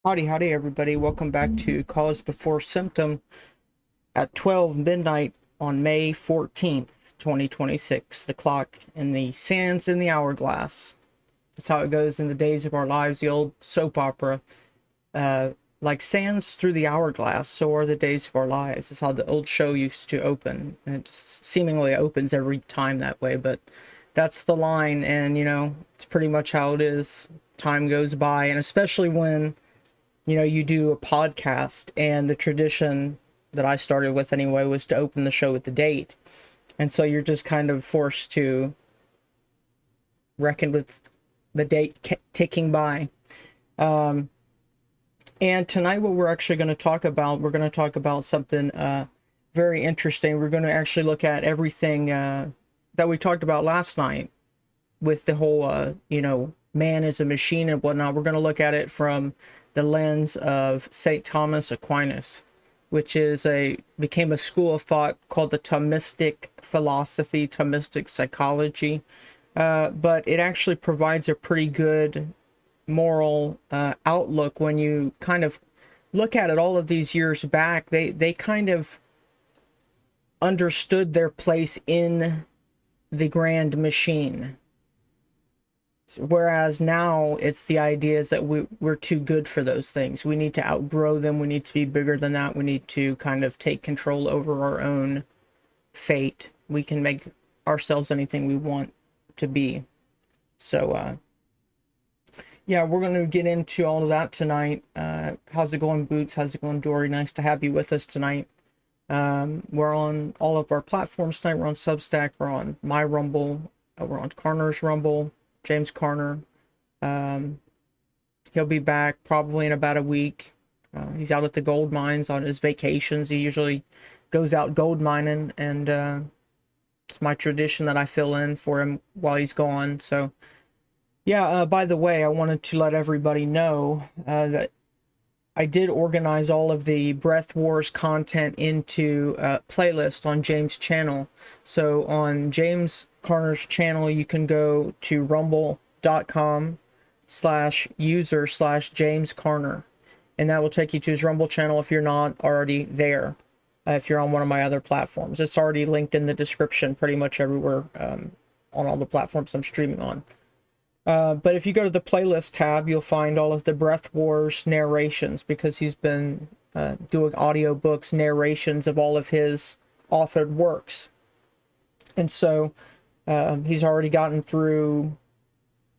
Howdy, howdy, everybody. Welcome back to Cause Before Symptom at 12 midnight on May 14th, 2026. The clock in the sands in the hourglass. That's how it goes in the days of our lives. The old soap opera, like sands through the hourglass, so are the days of our lives. That's how the old show used to open. And it seemingly opens every time that way, but that's the line, and, it's pretty much how it is. Time goes by, and especially when you do a podcast, and the tradition that I started with anyway was to open the show with the date. And so you're just kind of forced to reckon with the date ticking by. And tonight what we're actually going to talk about, we're going to talk about something very interesting. We're going to actually look at everything that we talked about last night with the whole, man is a machine and whatnot. We're going to look at it from the lens of St. Thomas Aquinas, which became a school of thought called the Thomistic Philosophy, Thomistic Psychology. But it actually provides a pretty good moral outlook when you kind of look at it all of these years back. They kind of understood their place in the grand machine. Whereas now it's the idea is that we're too good for those things. We need to outgrow them. We need to be bigger than that. We need to kind of take control over our own fate. We can make ourselves anything we want to be. So, yeah, we're going to get into all of that tonight. How's it going, Boots? How's it going, Dory? Nice to have you with us tonight. We're on all of our platforms tonight. We're on Substack. We're on my Rumble. We're on Carner's Rumble. James Carner. He'll be back probably in about a week. He's out at the gold mines on his vacations. He usually goes out gold mining, and it's my tradition that I fill in for him while he's gone. So, yeah, by the way, I wanted to let everybody know that I did organize all of the Breath Wars content into a playlist on James' channel. So on James Carner's channel, you can go to rumble.com/user/James Carner, and that will take you to his Rumble channel if you're not already there. If you're on one of my other platforms, it's already linked in the description pretty much everywhere on all the platforms I'm streaming on. But if you go to the playlist tab, you'll find all of the Breath Wars narrations, because he's been doing audiobooks, narrations of all of his authored works. And so he's already gotten through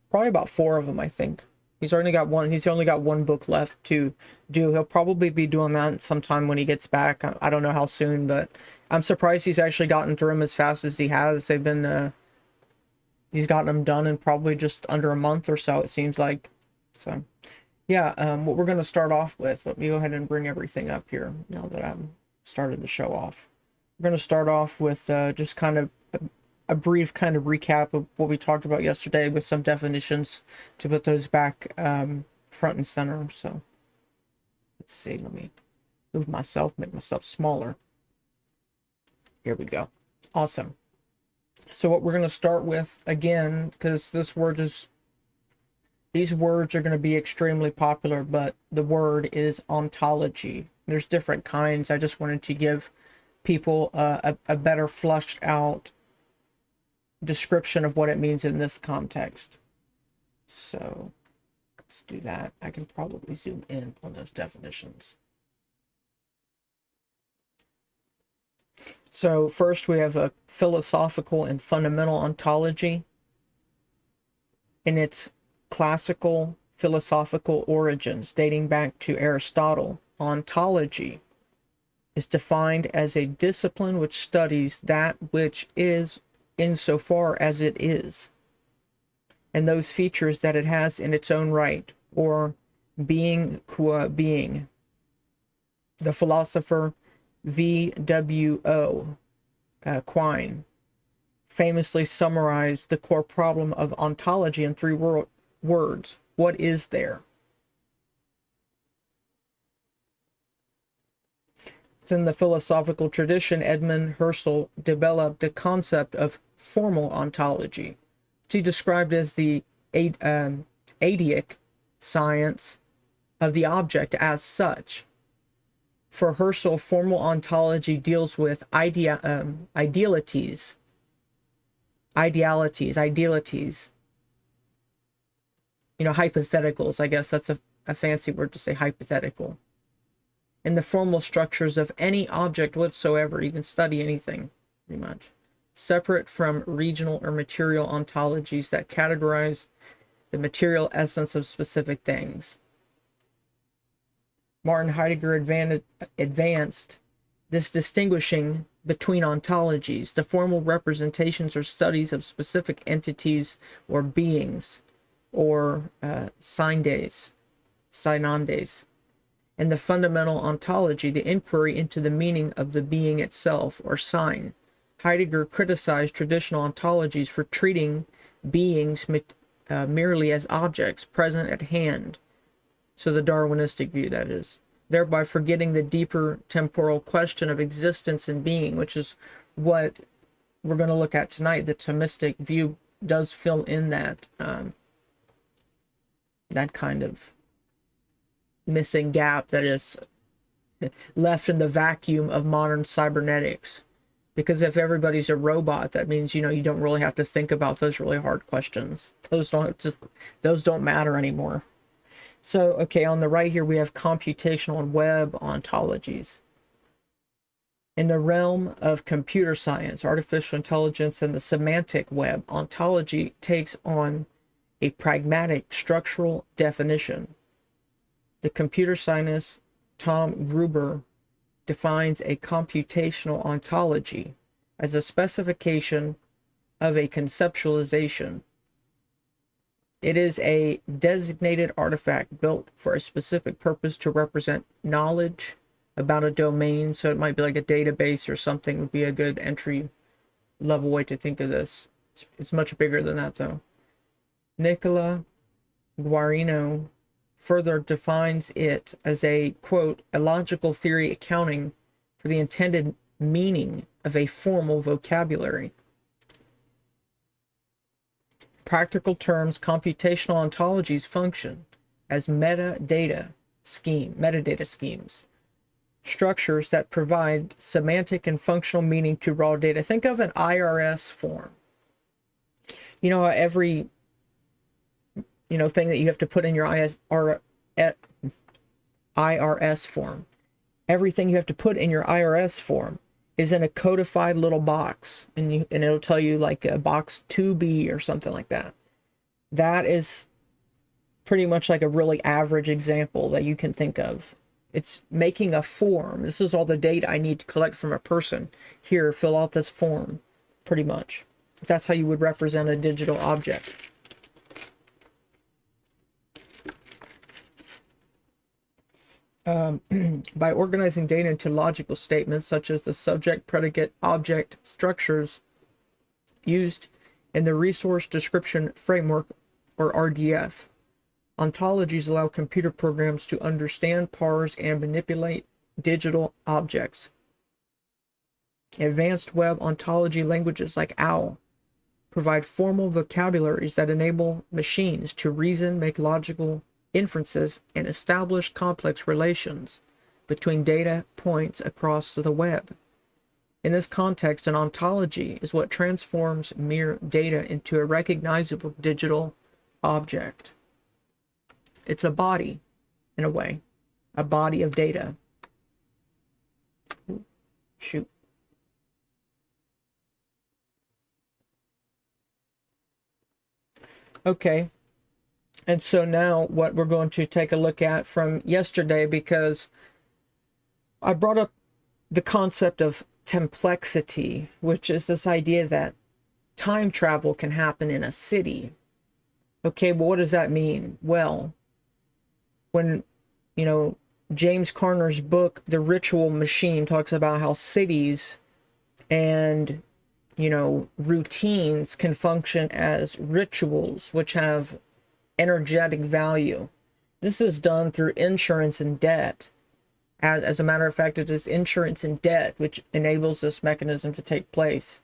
probably about 4 of them, I think. He's only got one book left to do. He'll probably be doing that sometime when he gets back. I don't know how soon, but I'm surprised he's actually gotten through them as fast as he has. They've been... he's gotten them done in probably just under a month or so, it seems like. So, yeah, what we're going to start off with, let me go ahead and bring everything up here now that I've started the show off. We're going to start off with just kind of a brief kind of recap of what we talked about yesterday, with some definitions to put those back front and center. So, let's see, let me move myself, make myself smaller. Here we go. Awesome. So what we're going to start with, again, because these words are going to be extremely popular, but the word is ontology. There's different kinds. I just wanted to give people a better fleshed out description of what it means in this context. So let's do that. I can probably zoom in on those definitions. So first we have a philosophical and fundamental ontology. In its classical philosophical origins, dating back to Aristotle, ontology is defined as a discipline which studies that which is insofar as it is, and those features that it has in its own right, or being qua being. The philosopher V.W.O. Quine famously summarized the core problem of ontology in 3 words. What is there? In the philosophical tradition, Edmund Husserl developed the concept of formal ontology, which he described as the eidetic science of the object as such. For Husserl, formal ontology deals with idealities. You know, hypotheticals, I guess that's a fancy word to say hypothetical. In the formal structures of any object whatsoever, you can study anything, pretty much, separate from regional or material ontologies that categorize the material essence of specific things. Martin Heidegger advanced this distinguishing between ontologies. The formal representations or studies of specific entities or beings, or synandes. And the fundamental ontology, the inquiry into the meaning of the being itself, or sign. Heidegger criticized traditional ontologies for treating beings merely as objects present at hand. So the Darwinistic view, that is, thereby forgetting the deeper temporal question of existence and being, which is what we're going to look at tonight. The Thomistic view does fill in that that kind of missing gap that is left in the vacuum of modern cybernetics. Because if everybody's a robot, that means, you know, you don't really have to think about those really hard questions. Those don't matter anymore. So, okay, on the right here we have computational and web ontologies. In the realm of computer science, artificial intelligence, and the semantic web, ontology takes on a pragmatic structural definition. The computer scientist Tom Gruber defines a computational ontology as a specification of a conceptualization. It is a designated artifact built for a specific purpose to represent knowledge about a domain. So it might be like a database or something would be a good entry level way to think of this. It's much bigger than that though. Nicola Guarino further defines it as a, quote, a logical theory accounting for the intended meaning of a formal vocabulary. In practical terms, computational ontologies function as metadata schemes, structures that provide semantic and functional meaning to raw data. Think of an IRS form. You know, every thing that you have to put in your IRS form. Everything you have to put in your IRS form is in a codified little box, and it'll tell you like a box 2B or something like that. That is pretty much like a really average example that you can think of. It's making a form. This is all the data I need to collect from a person. Here, fill out this form, pretty much. That's how you would represent a digital object. By organizing data into logical statements such as the subject, predicate, object structures used in the Resource Description Framework, or RDF. Ontologies allow computer programs to understand, parse, and manipulate digital objects. Advanced web ontology languages like OWL provide formal vocabularies that enable machines to reason, make logical inferences, and establish complex relations between data points across the web. In this context, an ontology is what transforms mere data into a recognizable digital object. It's a body, in a way, a body of data. Ooh, shoot. Okay. And so now what we're going to take a look at from yesterday, because I brought up the concept of templexity, which is this idea that time travel can happen in a city. Okay, well, what does that mean? Well, when, James Carner's book, The Ritual Machine, talks about how cities and, routines can function as rituals, which have energetic value. This is done through insurance and debt. As a matter of fact, it is insurance and debt which enables this mechanism to take place.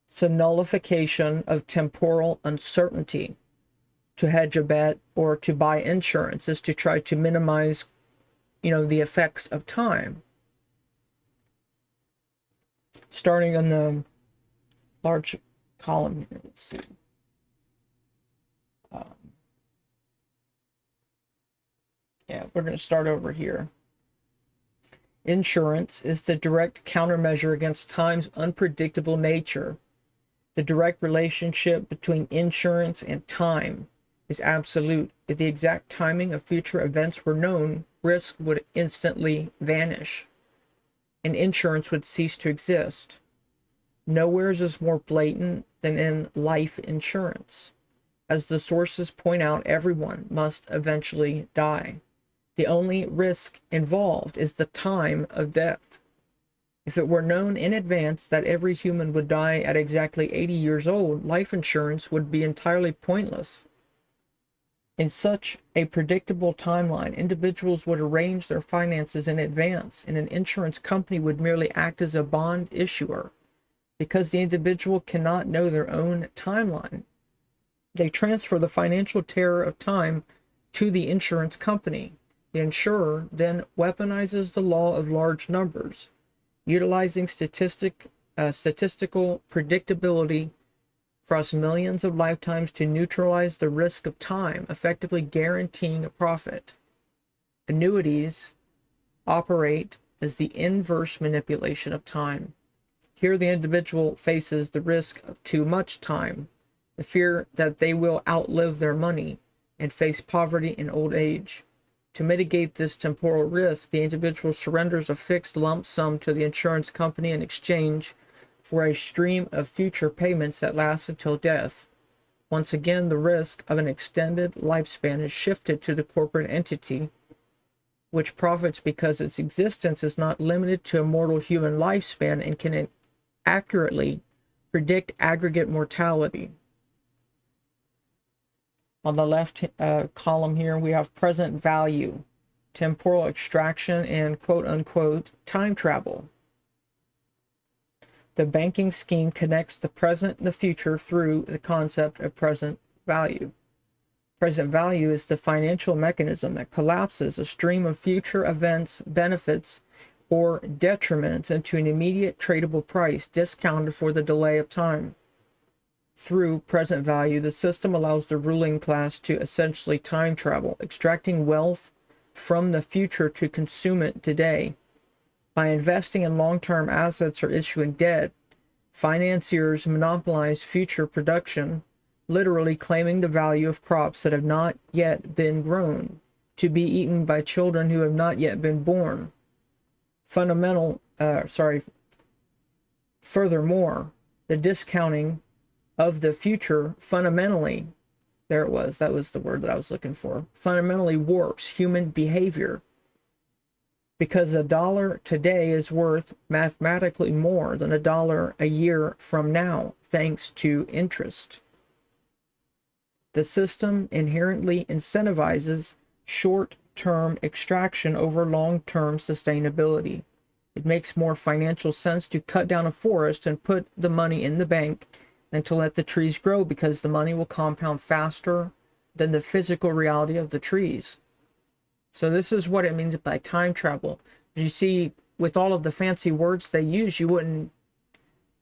It's a nullification of temporal uncertainty to hedge a bet or to buy insurance is to try to minimize, the effects of time. Starting on the large column here, let's see. Yeah, we're going to start over here. Insurance is the direct countermeasure against time's unpredictable nature. The direct relationship between insurance and time is absolute. If the exact timing of future events were known, risk would instantly vanish, and insurance would cease to exist. Nowheres is more blatant than in life insurance. As the sources point out, everyone must eventually die. The only risk involved is the time of death. If it were known in advance that every human would die at exactly 80 years old, life insurance would be entirely pointless. In such a predictable timeline, individuals would arrange their finances in advance, and an insurance company would merely act as a bond issuer. Because the individual cannot know their own timeline, they transfer the financial terror of time to the insurance company. The insurer then weaponizes the law of large numbers, utilizing statistical predictability across millions of lifetimes to neutralize the risk of time, effectively guaranteeing a profit. Annuities operate as the inverse manipulation of time. Here the individual faces the risk of too much time, the fear that they will outlive their money and face poverty in old age. To mitigate this temporal risk, the individual surrenders a fixed lump sum to the insurance company in exchange for a stream of future payments that lasts until death. Once again, the risk of an extended lifespan is shifted to the corporate entity, which profits because its existence is not limited to a mortal human lifespan and can accurately predict aggregate mortality. On the left column here, we have present value, temporal extraction, and quote-unquote time travel. The banking scheme connects the present and the future through the concept of present value. Present value is the financial mechanism that collapses a stream of future events, benefits, or detriments into an immediate tradable price discounted for the delay of time. Through present value, the system allows the ruling class to essentially time travel, extracting wealth from the future to consume it today. By investing in long-term assets or issuing debt, financiers monopolize future production, literally claiming the value of crops that have not yet been grown, to be eaten by children who have not yet been born. Furthermore, the discounting of the future fundamentally, that was the word that I was looking for, fundamentally warps human behavior, because $1 today is worth mathematically more than $1 a year from now, thanks to interest. The system inherently incentivizes short-term extraction over long-term sustainability. It makes more financial sense to cut down a forest and put the money in the bank than to let the trees grow, because the money will compound faster than the physical reality of the trees. So this is what it means by time travel. You see, with all of the fancy words they use, you wouldn't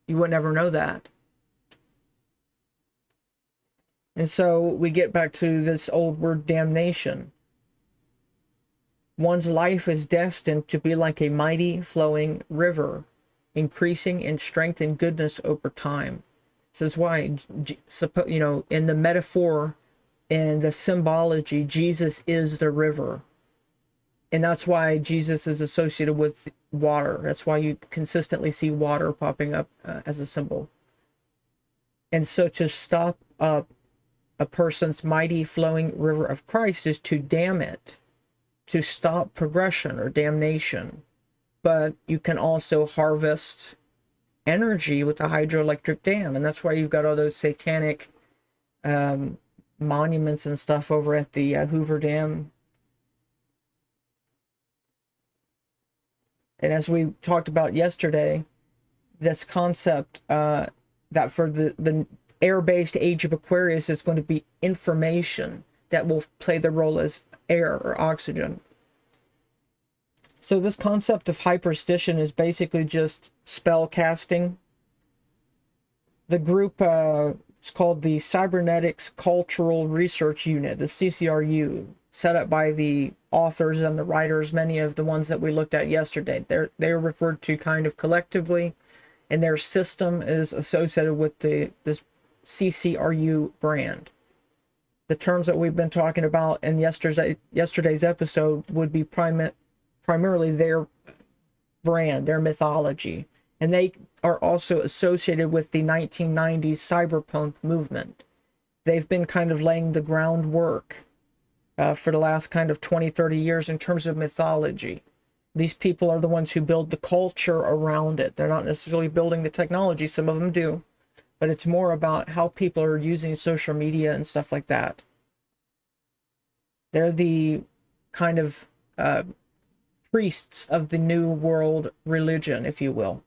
ever know that. And so we get back to this old word, damnation. One's life is destined to be like a mighty flowing river, increasing in strength and goodness over time. This is why, in the metaphor and the symbology, Jesus is the river. And that's why Jesus is associated with water. That's why you consistently see water popping up as a symbol. And so to stop up a person's mighty flowing river of Christ is to dam it, to stop progression or damnation. But you can also harvest energy with a hydroelectric dam, and that's why you've got all those satanic monuments and stuff over at the Hoover Dam. And as we talked about yesterday, this concept that for the air-based age of Aquarius is going to be information that will play the role as air or oxygen. So this concept of hyperstition is basically just spell casting. The group is called the Cybernetics Cultural Research Unit, the CCRU, set up by the authors and the writers, many of the ones that we looked at yesterday. They're referred to kind of collectively, and their system is associated with this CCRU brand. The terms that we've been talking about in yesterday's episode would be primarily their brand, their mythology. And they are also associated with the 1990s cyberpunk movement. They've been kind of laying the groundwork for the last kind of 20, 30 years in terms of mythology. These people are the ones who build the culture around it. They're not necessarily building the technology, some of them do, but it's more about how people are using social media and stuff like that. They're the kind of priests of the new world religion, if you will.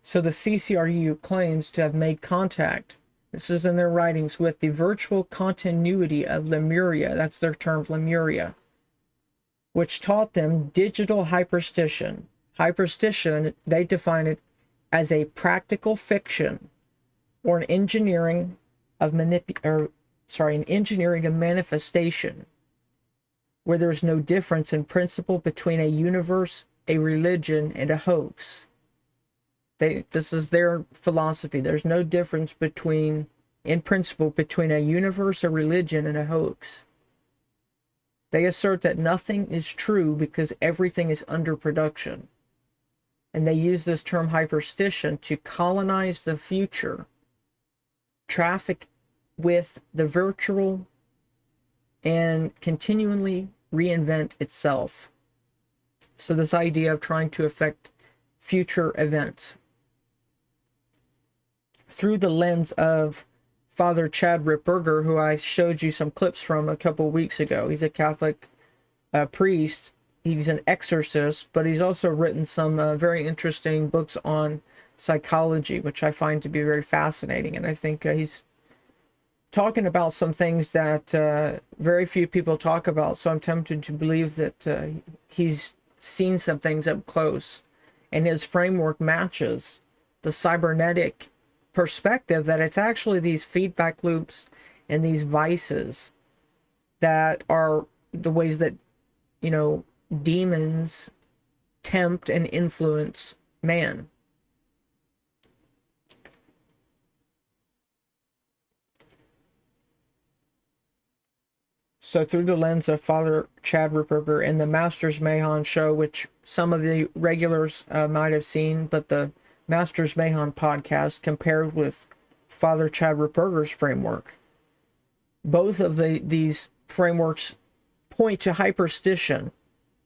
So the CCRU claims to have made contact, this is in their writings, with the virtual continuity of Lemuria, that's their term, Lemuria, which taught them digital hyperstition. Hyperstition, they define it as a practical fiction or an engineering of manifestation, where there's no difference in principle between a universe, a religion, and a hoax. This is their philosophy. There's no difference in principle between a universe, a religion, and a hoax. They assert that nothing is true because everything is under production. And they use this term hyperstition to colonize the future, traffic with the virtual, and continually reinvent itself. So this idea of trying to affect future events through the lens of Father Chad Ripperger, who I showed you some clips from a couple weeks ago. He's a Catholic priest. He's an exorcist, but he's also written some very interesting books on psychology, which I find to be very fascinating. And I think he's talking about some things that very few people talk about. So I'm tempted to believe that he's seen some things up close. And his framework matches the cybernetic perspective, that it's actually these feedback loops and these vices that are the ways that, you know, demons tempt and influence man. So through the lens of Father Chad Ripperger in the Masters Mahon show, which some of the regulars might have seen, but the Masters Mahon podcast compared with Father Chad Ripperger's framework. Both of these frameworks point to hyperstition,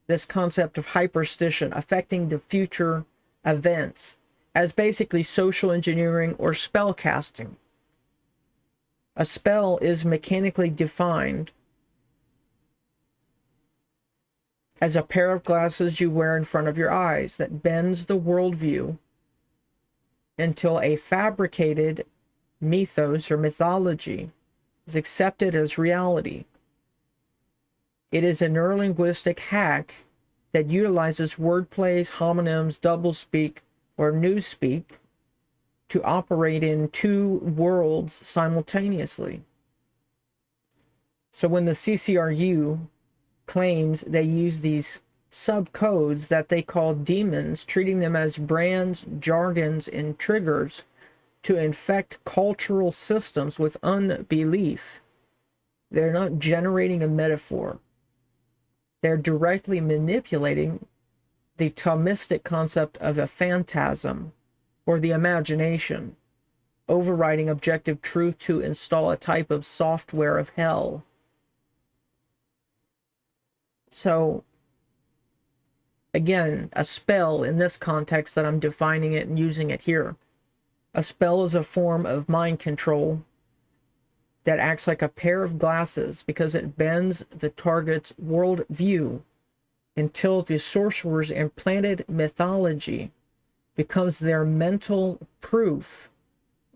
this concept of hyperstition affecting the future events, as basically social engineering or spell casting. A spell is mechanically defined as a pair of glasses you wear in front of your eyes that bends the worldview until a fabricated mythos or mythology is accepted as reality. It is a neurolinguistic hack that utilizes wordplays, homonyms, doublespeak, or newspeak to operate in two worlds simultaneously. So when the CCRU claims they use these subcodes that they call demons, treating them as brands, jargons, and triggers to infect cultural systems with unbelief. They're not generating a metaphor. They're directly manipulating the Thomistic concept of a phantasm, or the imagination, overriding objective truth to install a type of software of hell. So, again, a spell in this context that I'm defining it and using it here. A spell is a form of mind control that acts like a pair of glasses because it bends the target's worldview until the sorcerer's implanted mythology becomes their mental proof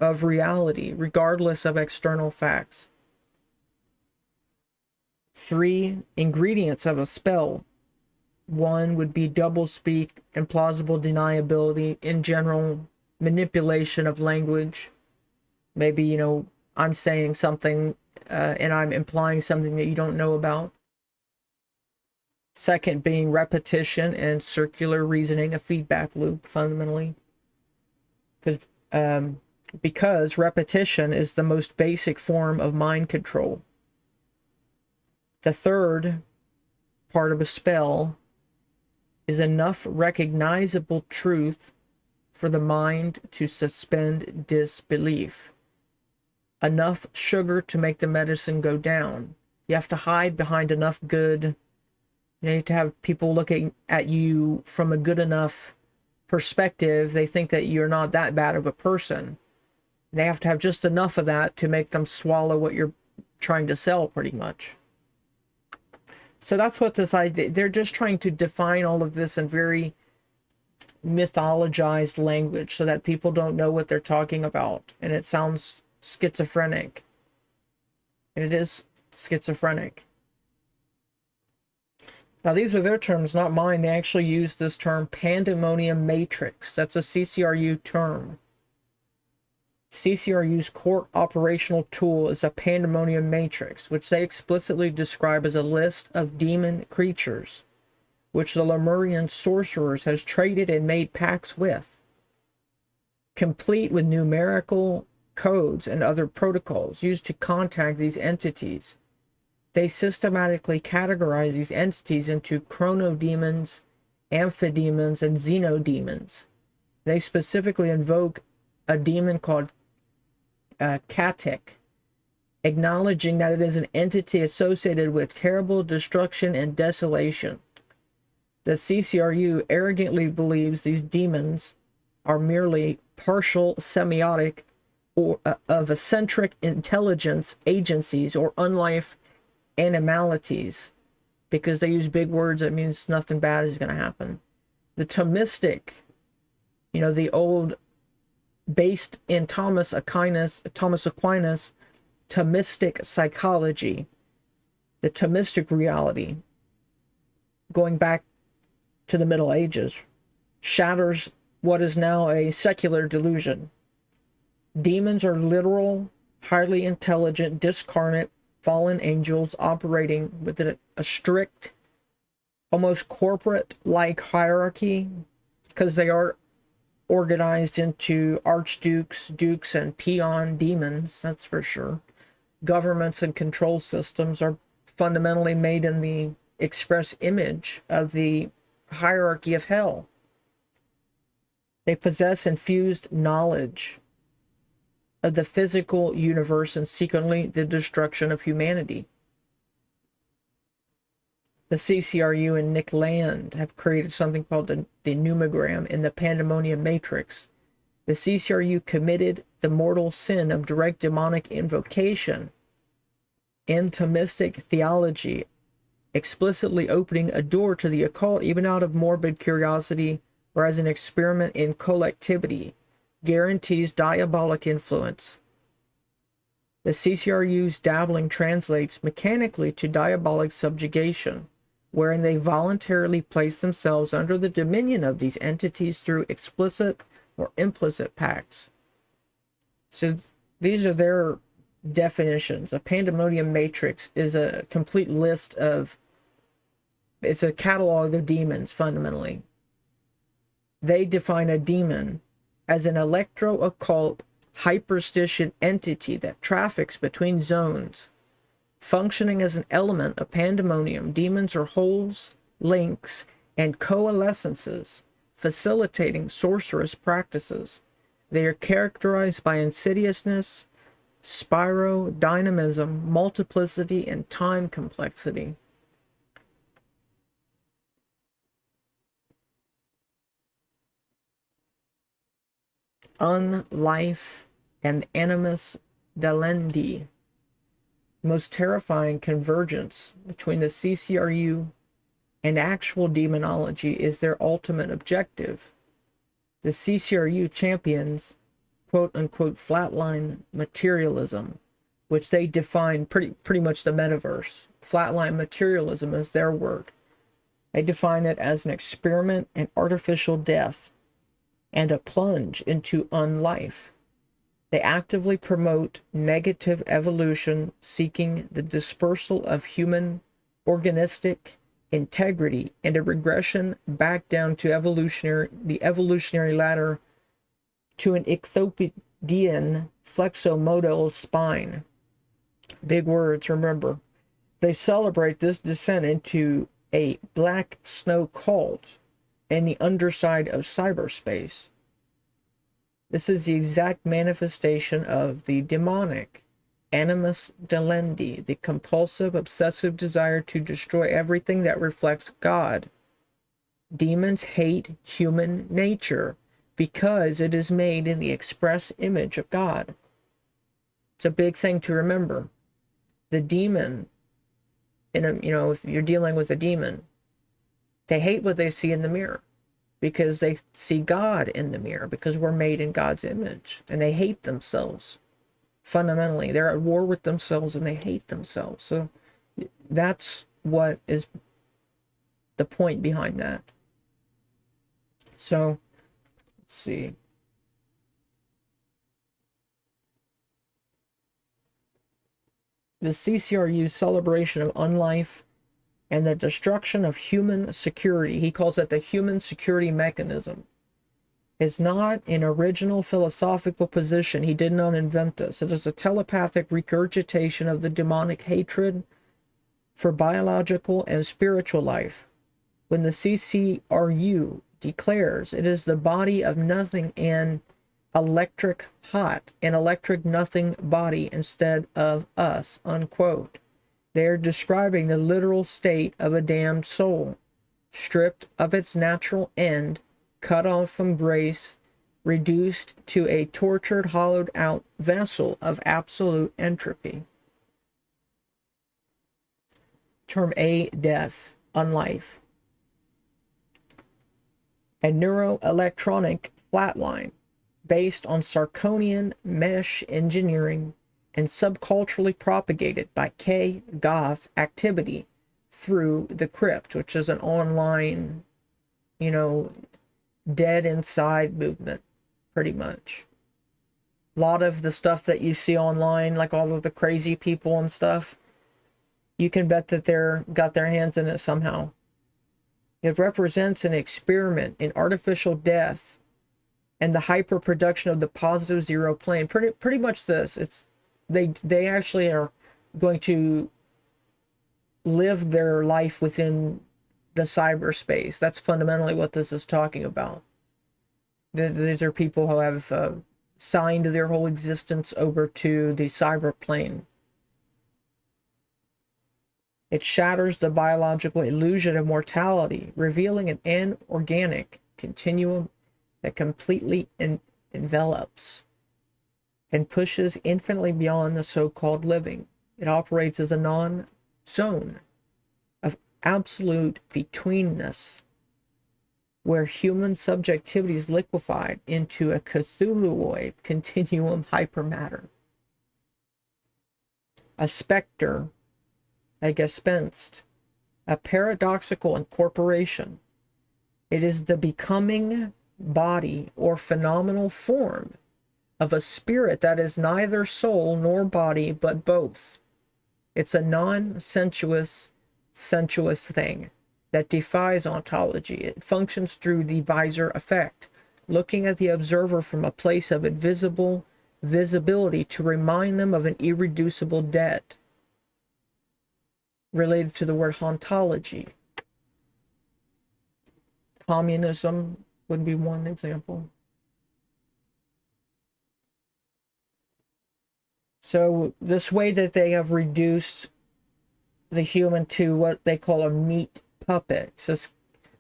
of reality, regardless of external facts. 3 ingredients of a spell. 1 would be doublespeak, implausible deniability, in general, manipulation of language. Maybe, you know, I'm saying something and I'm implying something that you don't know about. Second being repetition and circular reasoning, a feedback loop, fundamentally. Because repetition is the most basic form of mind control. The third part of a spell is enough recognizable truth for the mind to suspend disbelief. Enough sugar to make the medicine go down. You have to hide behind enough good. You need to have people looking at you from a good enough perspective. They think that you're not that bad of a person. They have to have just enough of that to make them swallow what you're trying to sell, pretty much. So that's what this idea, they're just trying to define all of this in very mythologized language so that people don't know what they're talking about. And it sounds schizophrenic. And it is schizophrenic. Now, these are their terms, not mine. They actually use this term Pandemonium Matrix. That's a CCRU term. CCRU's core operational tool is a Pandemonium Matrix, which they explicitly describe as a list of demon creatures, which the Lemurian sorcerers has traded and made pacts with, complete with numerical codes and other protocols used to contact these entities. They systematically categorize these entities into chronodemons, amphidemons, and xenodemons. They specifically invoke a demon called Katik, acknowledging that it is an entity associated with terrible destruction and desolation. The CCRU arrogantly believes these demons are merely partial semiotic or of eccentric intelligence agencies or unlife animalities. Because they use big words, that means nothing bad is going to happen. The Thomistic, you know, the old, based in Thomas Aquinas, Thomistic psychology, the Thomistic reality, going back to the Middle Ages, shatters what is now a secular delusion. Demons are literal, highly intelligent, discarnate, fallen angels operating within a strict, almost corporate-like hierarchy, because they are organized into archdukes, dukes, and peon demons, that's for sure. Governments and control systems are fundamentally made in the express image of the hierarchy of hell. They possess infused knowledge of the physical universe and secretly the destruction of humanity. The CCRU and Nick Land have created something called the numogram in the Pandemonium Matrix. The CCRU committed the mortal sin of direct demonic invocation in Thomistic theology, explicitly opening a door to the occult even out of morbid curiosity or as an experiment in collectivity, guarantees diabolic influence. The CCRU's dabbling translates mechanically to diabolic subjugation, wherein they voluntarily place themselves under the dominion of these entities through explicit or implicit pacts. So these are their definitions. A Pandemonium Matrix is a complete list of, it's a catalog of demons, fundamentally. They define a demon as an electro-occult hyperstition entity that traffics between zones. Functioning as an element of pandemonium, demons are wholes, links, and coalescences, facilitating sorcerous practices. They are characterized by insidiousness, spirodynamism, multiplicity, and time complexity. Unlife and animus delendi. Most terrifying convergence between the CCRU and actual demonology is their ultimate objective. The CCRU champions, quote-unquote flatline materialism, which they define pretty much the metaverse. Flatline materialism is their word. They define it as an experiment in artificial death and a plunge into unlife. They actively promote negative evolution, seeking the dispersal of human organistic integrity and a regression back down to the evolutionary ladder to an ichthyopodian flexomodal spine. Big words, remember. They celebrate this descent into a black snow cult in the underside of cyberspace. This is the exact manifestation of the demonic animus delendi, the compulsive, obsessive desire to destroy everything that reflects God. Demons hate human nature because it is made in the express image of God. It's a big thing to remember. The demon, if you're dealing with a demon, they hate what they see in the mirror because they see God in the mirror, because we're made in God's image, and they hate themselves. Fundamentally, they're at war with themselves and they hate themselves. So that's what is the point behind that. So let's see. The CCRU celebration of unlife and the destruction of human security, he calls it the human security mechanism, is not an original philosophical position. He did not invent this. It is a telepathic regurgitation of the demonic hatred for biological and spiritual life. When the CCRU declares it is the body of nothing and electric hot, an electric nothing body instead of us, unquote. They are describing the literal state of a damned soul, stripped of its natural end, cut off from grace, reduced to a tortured, hollowed out vessel of absolute entropy. Term A, death, unlife. A neuro-electronic flatline based on Sarkonian mesh engineering and subculturally propagated by K-Goth activity through the crypt, which is an online, dead inside movement, pretty much. A lot of the stuff that you see online, like all of the crazy people and stuff, you can bet that they're got their hands in it somehow. It represents an experiment in artificial death and the hyperproduction of the positive zero plane. Pretty much this. It's they actually are going to live their life within the cyberspace. That's fundamentally what this is talking about. These are people who have signed their whole existence over to the cyber plane. It shatters the biological illusion of mortality, revealing an inorganic continuum that completely envelops and pushes infinitely beyond the so-called living. It operates as a non-zone of absolute betweenness, where human subjectivity is liquefied into a Cthulhuoid continuum hypermatter. A specter, a gespenst, a paradoxical incorporation. It is the becoming body or phenomenal form of a spirit that is neither soul nor body, but both. It's a non-sensuous, sensuous thing that defies ontology. It functions through the visor effect, looking at the observer from a place of invisible visibility to remind them of an irreducible debt, related to the word ontology. Communism would be one example. So this way that they have reduced the human to what they call a meat puppet. So it's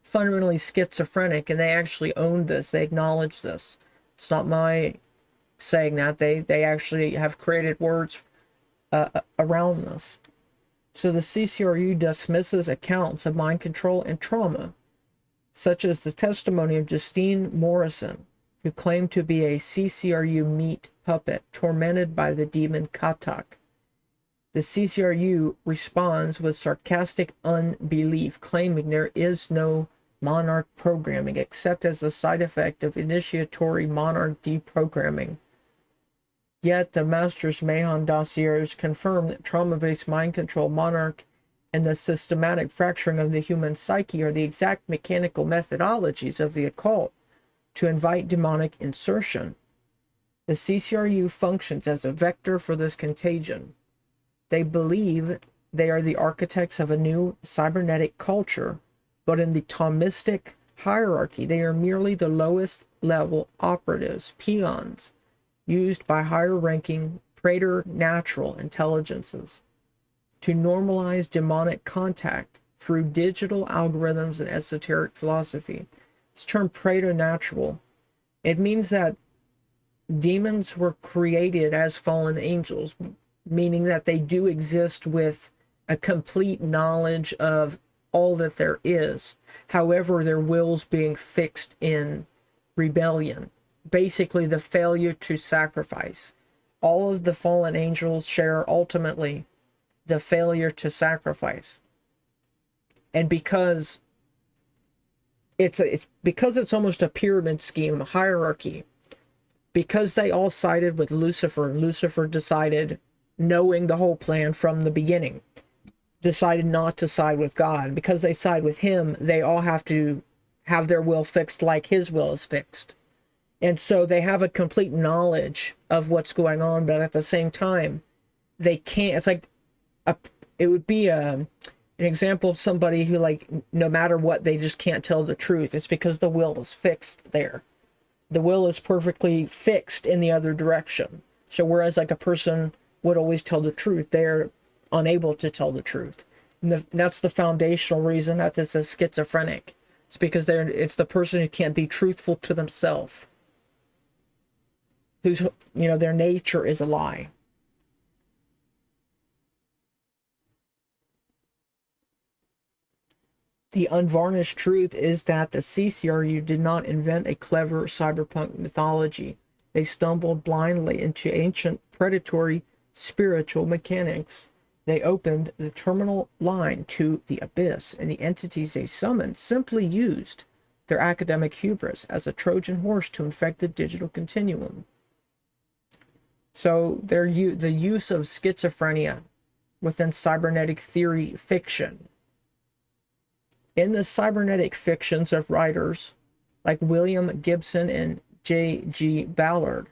fundamentally schizophrenic, and they actually own this. They acknowledge this. It's not my saying that. They actually have created words around this. So the CCRU dismisses accounts of mind control and trauma, such as the testimony of Justine Morrison, who claim to be a CCRU meat puppet tormented by the demon Katak. The CCRU responds with sarcastic unbelief, claiming there is no monarch programming except as a side effect of initiatory monarch deprogramming. Yet the Masters Mahon dossiers confirm that trauma-based mind control, monarch, and the systematic fracturing of the human psyche are the exact mechanical methodologies of the occult to invite demonic insertion. The CCRU functions as a vector for this contagion. They believe they are the architects of a new cybernetic culture, but in the Thomistic hierarchy, they are merely the lowest level operatives, peons, used by higher-ranking preternatural intelligences to normalize demonic contact through digital algorithms and esoteric philosophy. This term preternatural, it means that demons were created as fallen angels, meaning that they do exist with a complete knowledge of all that there is. However, their wills being fixed in rebellion. Basically, the failure to sacrifice. All of the fallen angels share ultimately the failure to sacrifice. And because it's almost a pyramid scheme, a hierarchy, because they all sided with Lucifer, and Lucifer decided, knowing the whole plan from the beginning, decided not to side with God. Because they side with him, they all have to have their will fixed like his will is fixed. And so they have a complete knowledge of what's going on, but at the same time, they can't. It's like it would be an example of somebody who, like, no matter what, they just can't tell the truth. It's because the will is fixed there. The will is perfectly fixed in the other direction. So whereas like a person would always tell the truth, they're unable to tell the truth. And that's the foundational reason that this is schizophrenic. It's because it's the person who can't be truthful to themselves. Whose, their nature is a lie. The unvarnished truth is that the CCRU did not invent a clever cyberpunk mythology. They stumbled blindly into ancient predatory spiritual mechanics. They opened the terminal line to the abyss, and the entities they summoned simply used their academic hubris as a Trojan horse to infect the digital continuum. So the use of schizophrenia within cybernetic theory fiction. In the cybernetic fictions of writers like William Gibson and J.G. Ballard,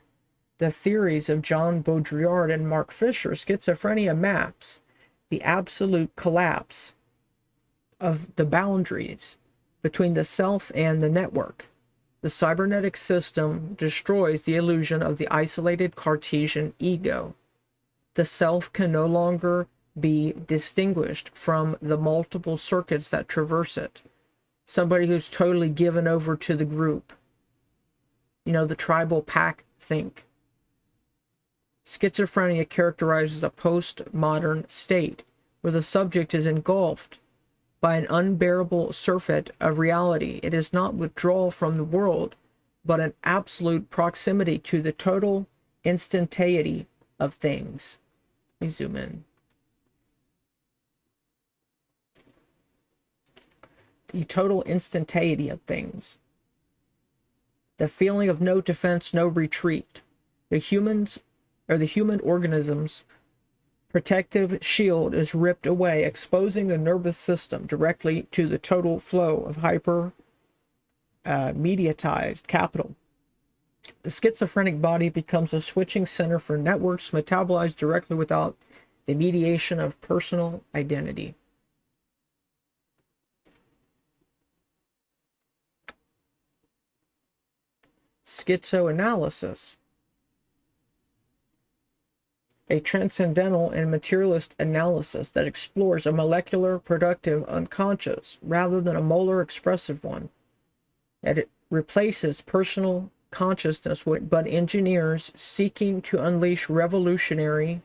the theories of John Baudrillard and Mark Fisher, schizophrenia maps the absolute collapse of the boundaries between the self and the network. The cybernetic system destroys the illusion of the isolated Cartesian ego. The self can no longer be distinguished from the multiple circuits that traverse it. Somebody who's totally given over to the group. The tribal pack think. Schizophrenia characterizes a postmodern state where the subject is engulfed by an unbearable surfeit of reality. It is not withdrawal from the world, but an absolute proximity to the total instantaneity of things. Let me zoom in. The total instantaneity of things. The feeling of no defense, no retreat. The human organism's protective shield is ripped away, exposing the nervous system directly to the total flow of mediatized capital. The schizophrenic body becomes a switching center for networks metabolized directly without the mediation of personal identity. Schizoanalysis. A transcendental and materialist analysis that explores a molecular, productive unconscious rather than a molar, expressive one. That it replaces personal consciousness but engineers seeking to unleash revolutionary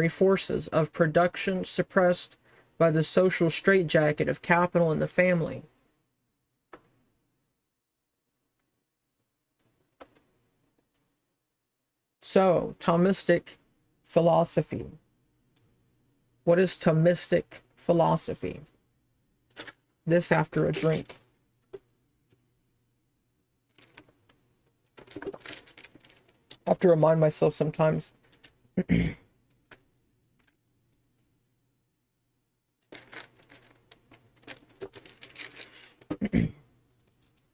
forces of production suppressed by the social straitjacket of capital and the family. So, Thomistic philosophy. What is Thomistic philosophy? This after a drink. I have to remind myself sometimes.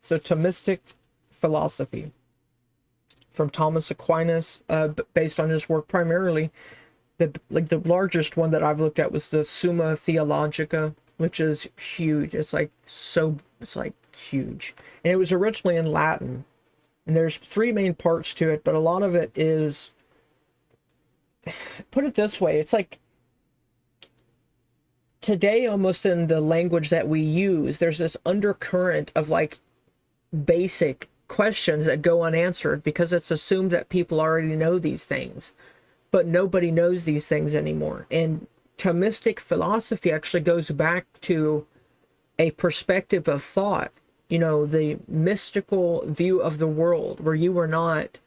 So, Thomistic philosophy from Thomas Aquinas, based on his work primarily. The largest one that I've looked at was the Summa Theologica, which is huge. It's like huge, and it was originally in Latin. And there's three main parts to it, but a lot of it is, put it this way, it's like today, almost in the language that we use, there's this undercurrent of like basic questions that go unanswered because it's assumed that people already know these things, but nobody knows these things anymore. And Thomistic philosophy actually goes back to a perspective of thought, you know, the mystical view of the world, where you were not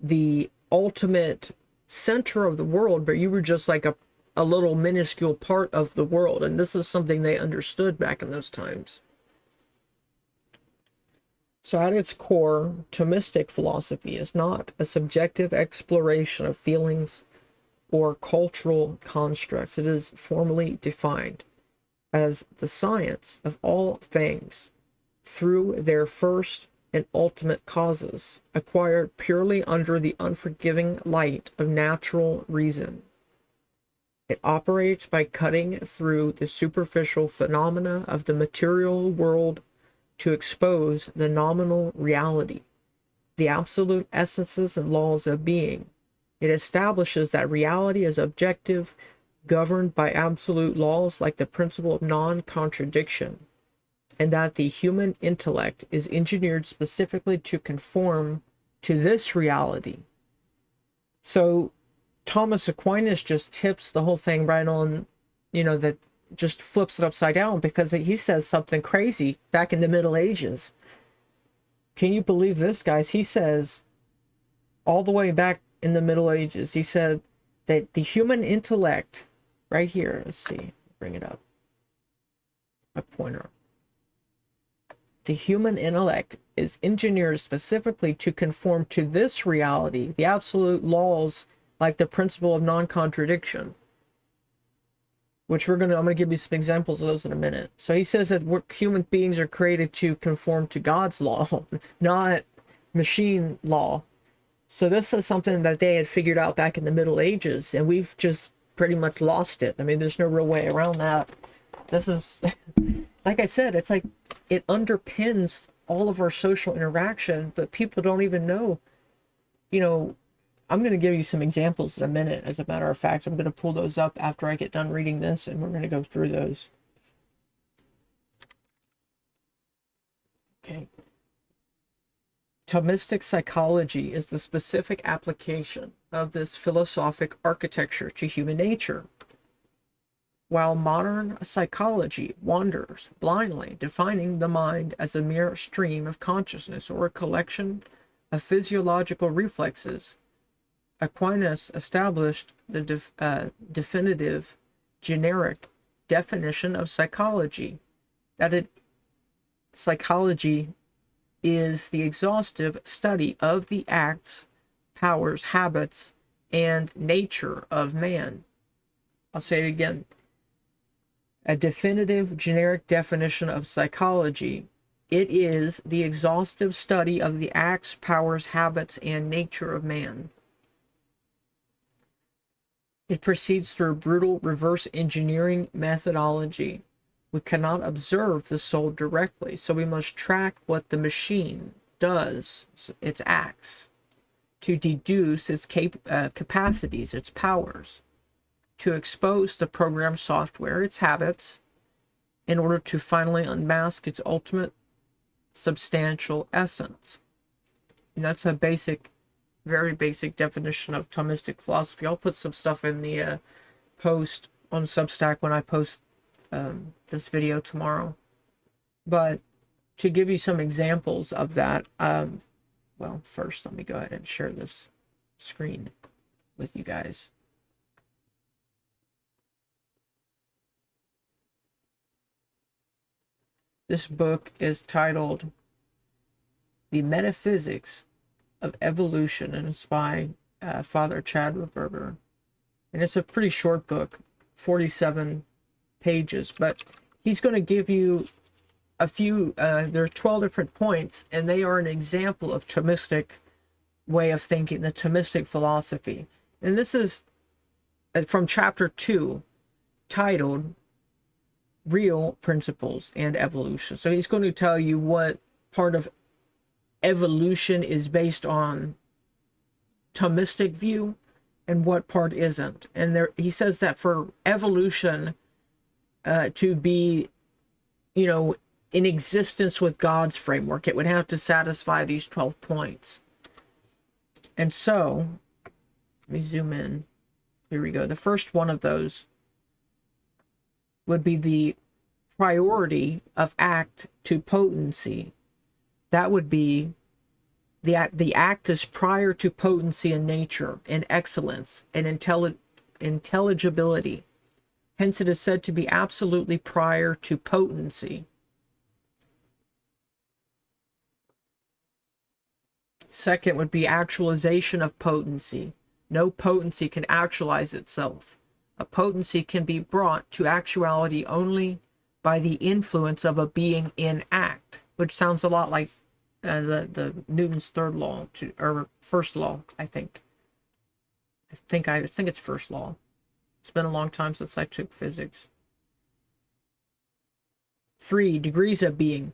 the ultimate center of the world, but you were just like a little minuscule part of the world. And this is something they understood back in those times. So at its core, Thomistic philosophy is not a subjective exploration of feelings or cultural constructs. It is formally defined as the science of all things through their first and ultimate causes, acquired purely under the unforgiving light of natural reason. It operates by cutting through the superficial phenomena of the material world to expose the nominal reality, the absolute essences and laws of being. It establishes that reality is objective, governed by absolute laws like the principle of non-contradiction, and that the human intellect is engineered specifically to conform to this reality. So Thomas Aquinas just tips the whole thing right on, you know, that just flips it upside down, because he says something crazy back in the Middle Ages. Can you believe this, guys? He says, all the way back in the Middle Ages, he said that the human intellect, right here, let's see, bring it up, my pointer. The human intellect is engineered specifically to conform to this reality, the absolute laws like the principle of non-contradiction, which I'm gonna give you some examples of those in a minute. So he says that human beings are created to conform to God's law, not machine law. So this is something that they had figured out back in the Middle Ages, and we've just pretty much lost it. I mean, there's no real way around that. This is, like I said, it's like it underpins all of our social interaction, but people don't even know. You know, I'm going to give you some examples in a minute. As a matter of fact, I'm going to pull those up after I get done reading this, and we're going to go through those. Okay. Thomistic psychology is the specific application of this philosophic architecture to human nature. While modern psychology wanders blindly, defining the mind as a mere stream of consciousness or a collection of physiological reflexes, Aquinas established the definitive, generic definition of psychology, that psychology is the exhaustive study of the acts, powers, habits, and nature of man. I'll say it again. A definitive, generic definition of psychology. It is the exhaustive study of the acts, powers, habits, and nature of man. It proceeds through brutal reverse engineering methodology. We cannot observe the soul directly, so we must track what the machine does, its acts, to deduce its capacities, its powers, to expose the program software, its habits, in order to finally unmask its ultimate substantial essence. And that's a basic, very basic definition of Thomistic philosophy. I'll put some stuff in the post on Substack when I post this video tomorrow. But to give you some examples of that, well, first let me go ahead and share this screen with you guys. This book is titled The Metaphysics of Evolution, and it's by Father Chadwick. And it's a pretty short book, 47 pages, but he's going to give you a few, there are 12 different points, and they are an example of Thomistic way of thinking, the Thomistic philosophy. And this is from chapter 2, titled Real Principles and Evolution. So he's going to tell you what part of evolution is based on Thomistic view and what part isn't. And there, he says that for evolution to be, you know, in existence with God's framework, it would have to satisfy these 12 points. And so, let me zoom in. Here we go. The first one of those would be the priority of act to potency. That would be the act is prior to potency in nature, in excellence, and intelligibility. Hence it is said to be absolutely prior to potency. Second would be actualization of potency. No potency can actualize itself. A potency can be brought to actuality only by the influence of a being in act, which sounds a lot like the Newton's third law, or first law, I think. I think it's first law. It's been a long time since I took physics. 3, degrees of being.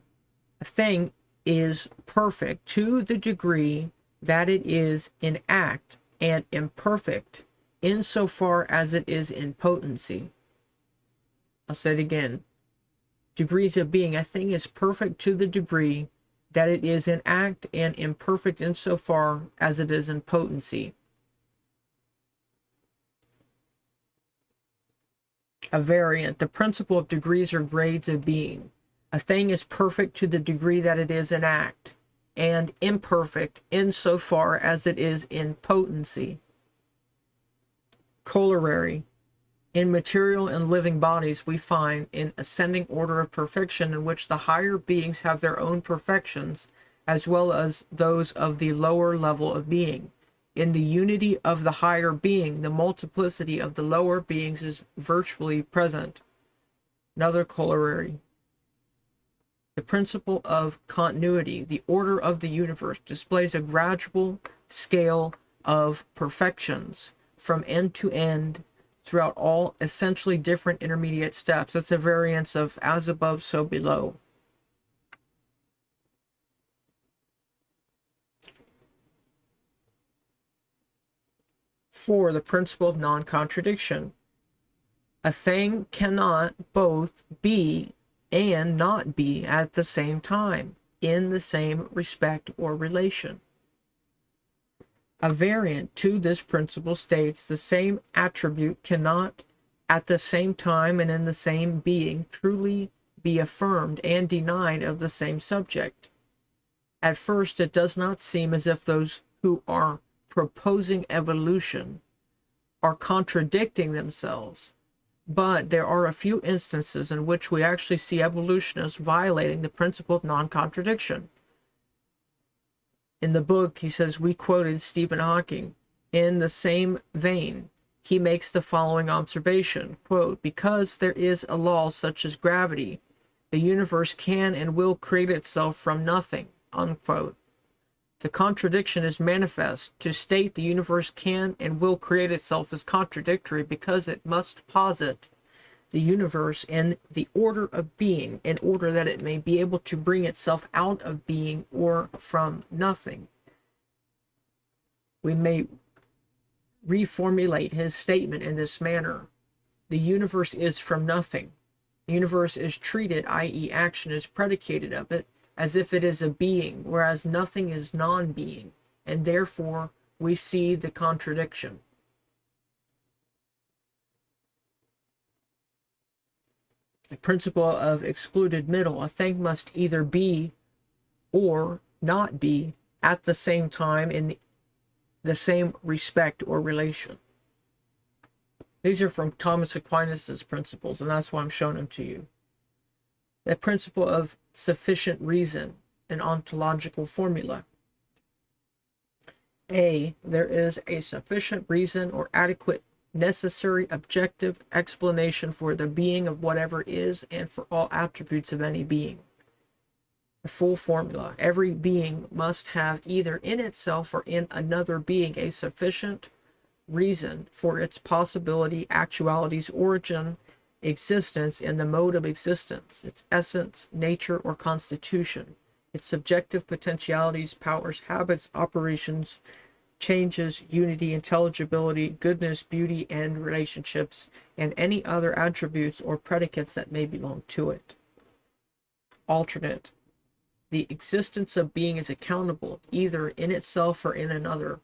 A thing is perfect to the degree that it is in act, and imperfect insofar as it is in potency. I'll say it again. Degrees of being. A thing is perfect to the degree that it is in act, and imperfect insofar as it is in potency. A variant. The principle of degrees or grades of being. A thing is perfect to the degree that it is in act, and imperfect insofar as it is in potency. Corollary. In material and living bodies, we find an ascending order of perfection in which the higher beings have their own perfections, as well as those of the lower level of being. In the unity of the higher being, the multiplicity of the lower beings is virtually present. Another corollary. The principle of continuity, the order of the universe, displays a gradual scale of perfections from end to end throughout all essentially different intermediate steps. That's a variance of as above, so below. For the principle of non-contradiction. A thing cannot both be and not be at the same time, in the same respect or relation. A variant to this principle states the same attribute cannot at the same time and in the same being truly be affirmed and denied of the same subject. At first, it does not seem as if those who are proposing evolution are contradicting themselves, but there are a few instances in which we actually see evolutionists violating the principle of non-contradiction. In the book, he says, we quoted Stephen Hawking. In the same vein, he makes the following observation, quote, because there is a law such as gravity, the universe can and will create itself from nothing, unquote. The contradiction is manifest. To state the universe can and will create itself is contradictory because it must posit the universe in the order of being in order that it may be able to bring itself out of being or from nothing. We may reformulate his statement in this manner. The universe is from nothing. The universe is treated, i.e., action is predicated of it, as if it is a being, whereas nothing is non-being, and therefore we see the contradiction. The principle of excluded middle. A thing must either be or not be at the same time in the same respect or relation. These are from Thomas Aquinas' principles, and that's why I'm showing them to you. The principle of sufficient reason, an ontological formula. A, there is a sufficient reason or adequate, necessary, objective explanation for the being of whatever is and for all attributes of any being. The full formula. Every being must have either in itself or in another being a sufficient reason for its possibility, actuality's origin, existence, and the mode of existence, its essence, nature, or constitution, its subjective potentialities, powers, habits, operations, changes, unity, intelligibility, goodness, beauty, and relationships, and any other attributes or predicates that may belong to it. Alternate. The existence of being is accountable either in itself or in another.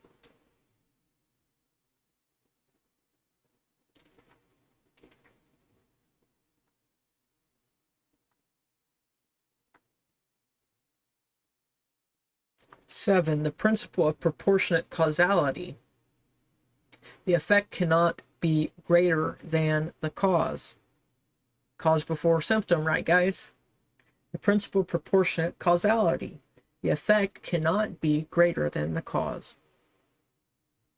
Seven, the principle of proportionate causality. The effect cannot be greater than the cause. Cause before symptom, right, guys? The principle of proportionate causality. The effect cannot be greater than the cause.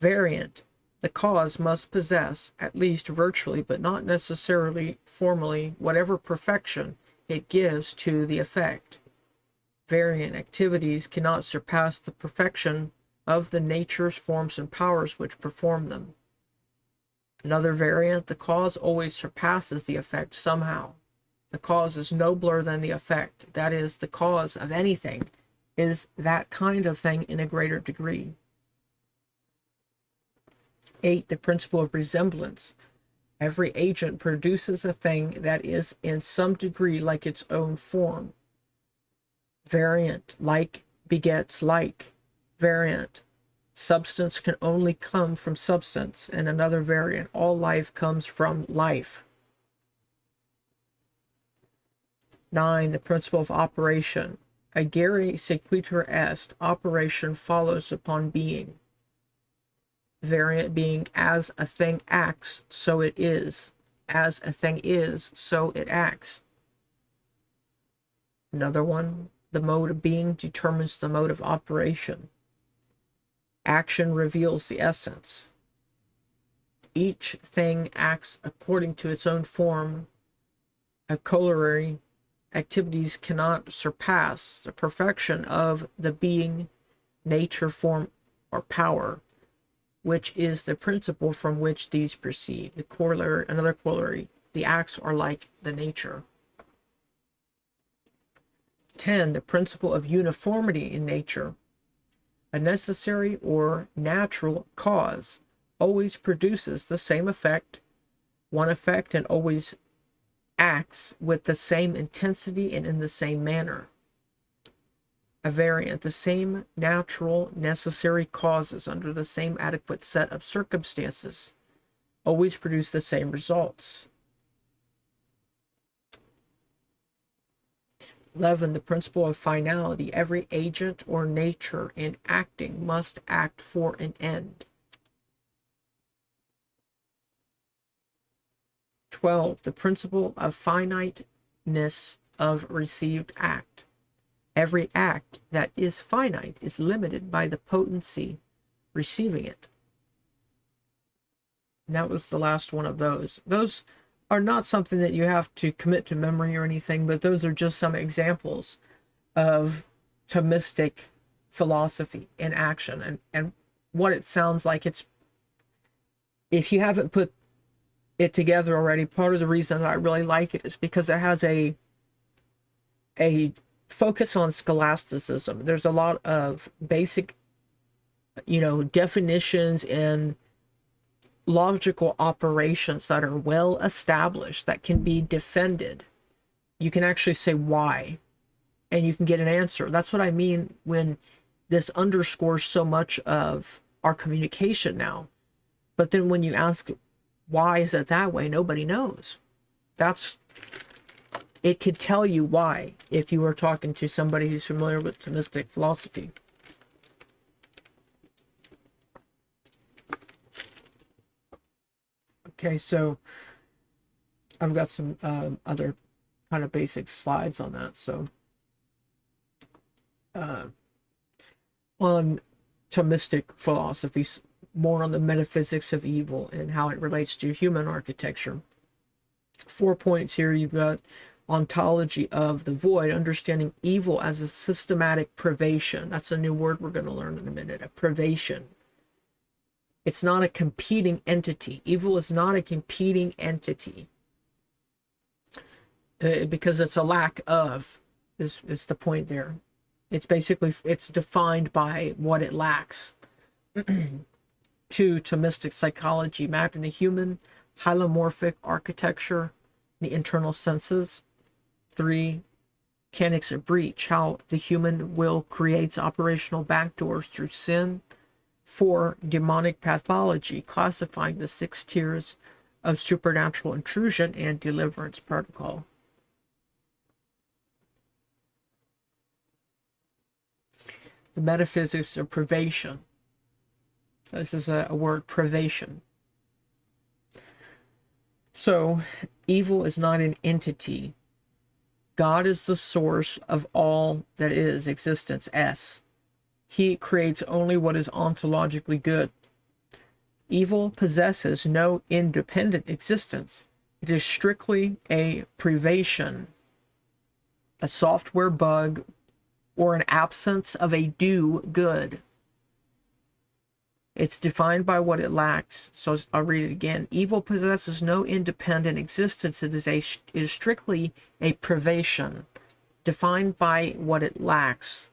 Variant. The cause must possess, at least virtually, but not necessarily formally, whatever perfection it gives to the effect. Variant activities cannot surpass the perfection of the natures, forms, and powers which perform them. Another variant, the cause always surpasses the effect somehow. The cause is nobler than the effect. That is, the cause of anything is that kind of thing in a greater degree. 8. The principle of resemblance. Every agent produces a thing that is in some degree like its own form. Variant. Like begets like. Variant. Substance can only come from substance. And another variant. All life comes from life. 9. The principle of operation. Agere sequitur est. Operation follows upon being. Variant being as a thing acts, so it is. As a thing is, so it acts. Another one. The mode of being determines the mode of operation. Action reveals the essence. Each thing acts according to its own form. A corollary. Activities cannot surpass the perfection of the being, nature, form, or power, which is the principle from which these proceed. The corollary, another corollary, the acts are like the nature. 10. The principle of uniformity in nature. A necessary or natural cause always produces the same effect, one effect, and always acts with the same intensity and in the same manner. A variant. The same natural, necessary causes under the same adequate set of circumstances always produce the same results. 11. The principle of finality. Every agent or nature in acting must act for an end. 12. The principle of finiteness of received act. Every act that is finite is limited by the potency receiving it. And that was the last one of those. Those are not something that you have to commit to memory or anything, but those are just some examples of Thomistic philosophy in action and what it sounds like. It's, if you haven't put it together already, part of the reason that I really like it is because it has a focus on scholasticism. There's a lot of basic, definitions and logical operations that are well established, that can be defended. You can actually say why, and you can get an answer. That's what I mean when this underscores so much of our communication now. But then when you ask, why is it that way? Nobody knows. It could tell you why if you were talking to somebody who's familiar with Thomistic philosophy. Okay, so I've got some other kind of basic slides on that. So on Thomistic philosophy, more on the metaphysics of evil and how it relates to human architecture. 4 points here. You've got ontology of the void, understanding evil as a systematic privation. That's a new word we're going to learn in a minute, a privation. It's not a competing entity. Evil is not a competing entity because it's a lack of, is the point there. It's basically, it's defined by what it lacks. 2, Thomistic psychology, mapping the human hylomorphic architecture, the internal senses. 3, mechanics of breach, how the human will creates operational backdoors through sin. 4, demonic pathology, classifying the 6 tiers of supernatural intrusion and deliverance protocol. The metaphysics of privation. This is a word, privation. So, evil is not an entity. God is the source of all that is existence, S. He creates only what is ontologically good. Evil possesses no independent existence. It is strictly a privation, a software bug, or an absence of a do good. It's defined by what it lacks. So I'll read it again. Evil possesses no independent existence. It is strictly a privation, defined by what it lacks.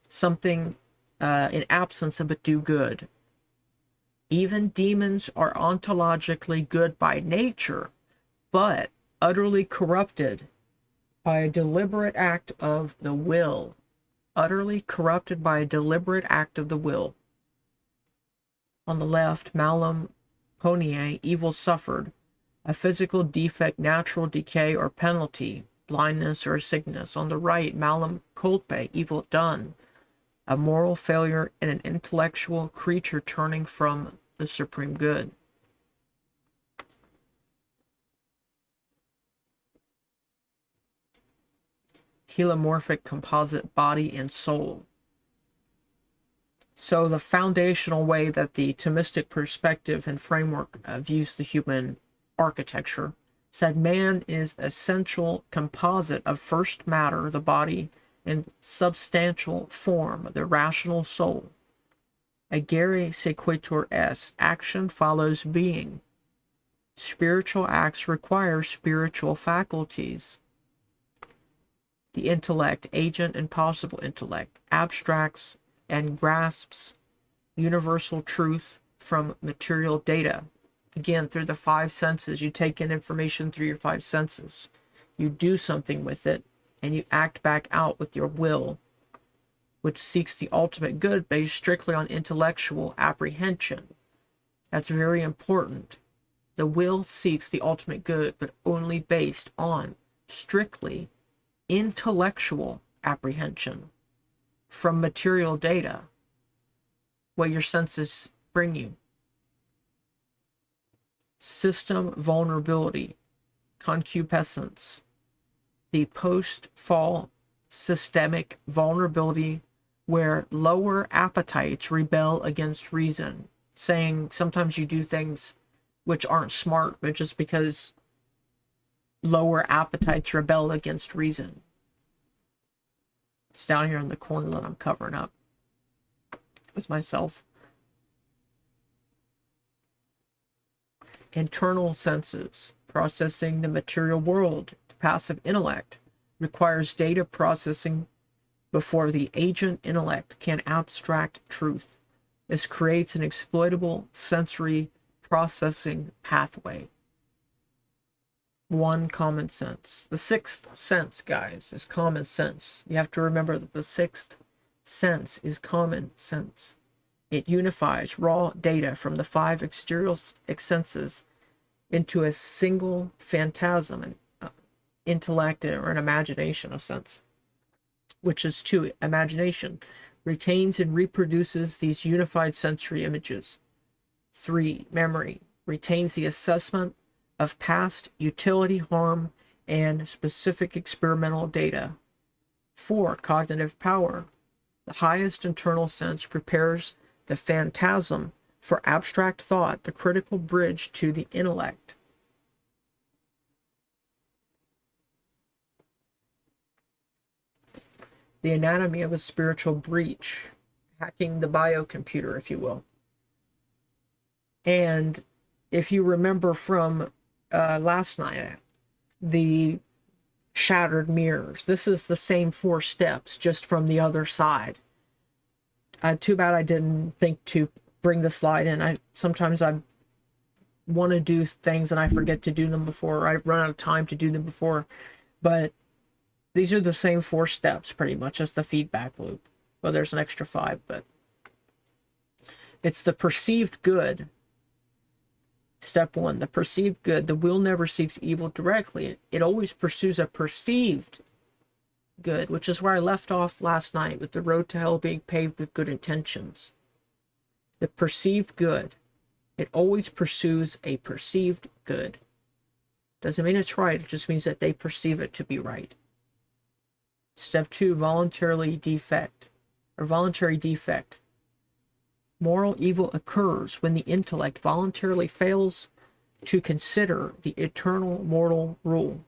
Something in absence of a do good. Even demons are ontologically good by nature, but utterly corrupted by a deliberate act of the will. Utterly corrupted by a deliberate act of the will. On the left, malum poniae, evil suffered, a physical defect, natural decay or penalty, blindness or sickness. On the right, malum culpae, evil done, a moral failure in an intellectual creature turning from the supreme good. Helomorphic composite body and soul. So the foundational way that the Thomistic perspective and framework views the human architecture is that man is essential composite of first matter, the body, and substantial form, the rational soul. Agere sequitur est, action follows being. Spiritual acts require spiritual faculties. The intellect, agent and possible intellect, abstracts and grasps universal truth from material data. Again, through the 5 senses, you take in information through your 5 senses. You do something with it, and you act back out with your will, which seeks the ultimate good based strictly on intellectual apprehension. That's very important. The will seeks the ultimate good, but only based on strictly intellectual apprehension from material data, what your senses bring you. System vulnerability, concupiscence, the post-fall systemic vulnerability where lower appetites rebel against reason, saying sometimes you do things which aren't smart, but just because lower appetites rebel against reason. It's down here in the corner that I'm covering up with myself. Internal senses, processing the material world. The passive intellect requires data processing before the agent intellect can abstract truth. This creates an exploitable sensory processing pathway. 1, common sense. The 6th sense, guys, is common sense. You have to remember that the 6th sense is common sense. It unifies raw data from the 5 exterior senses into a single phantasm, an intellect or an imagination of sense, which is 2, imagination, retains and reproduces these unified sensory images. 3, memory, retains the assessment of past utility, harm, and specific experimental data. 4. Cognitive power. The highest internal sense prepares the phantasm for abstract thought, the critical bridge to the intellect. The anatomy of a spiritual breach, hacking the biocomputer, if you will. And if you remember from last night, the shattered mirrors, this is the same 4 steps, just from the other side. Too bad I didn't think to bring the slide in. Sometimes I want to do things and I forget to do them before. I run out of time to do them before. But these are the same 4 steps pretty much as the feedback loop. Well, there's an extra 5, but it's the perceived good. Step 1, the perceived good. The will never seeks evil directly. It always pursues a perceived good, which is where I left off last night with the road to hell being paved with good intentions. The perceived good. It always pursues a perceived good. Doesn't mean it's right, it just means that they perceive it to be right. Step 2, voluntary defect. Moral evil occurs when the intellect voluntarily fails to consider the eternal mortal rule.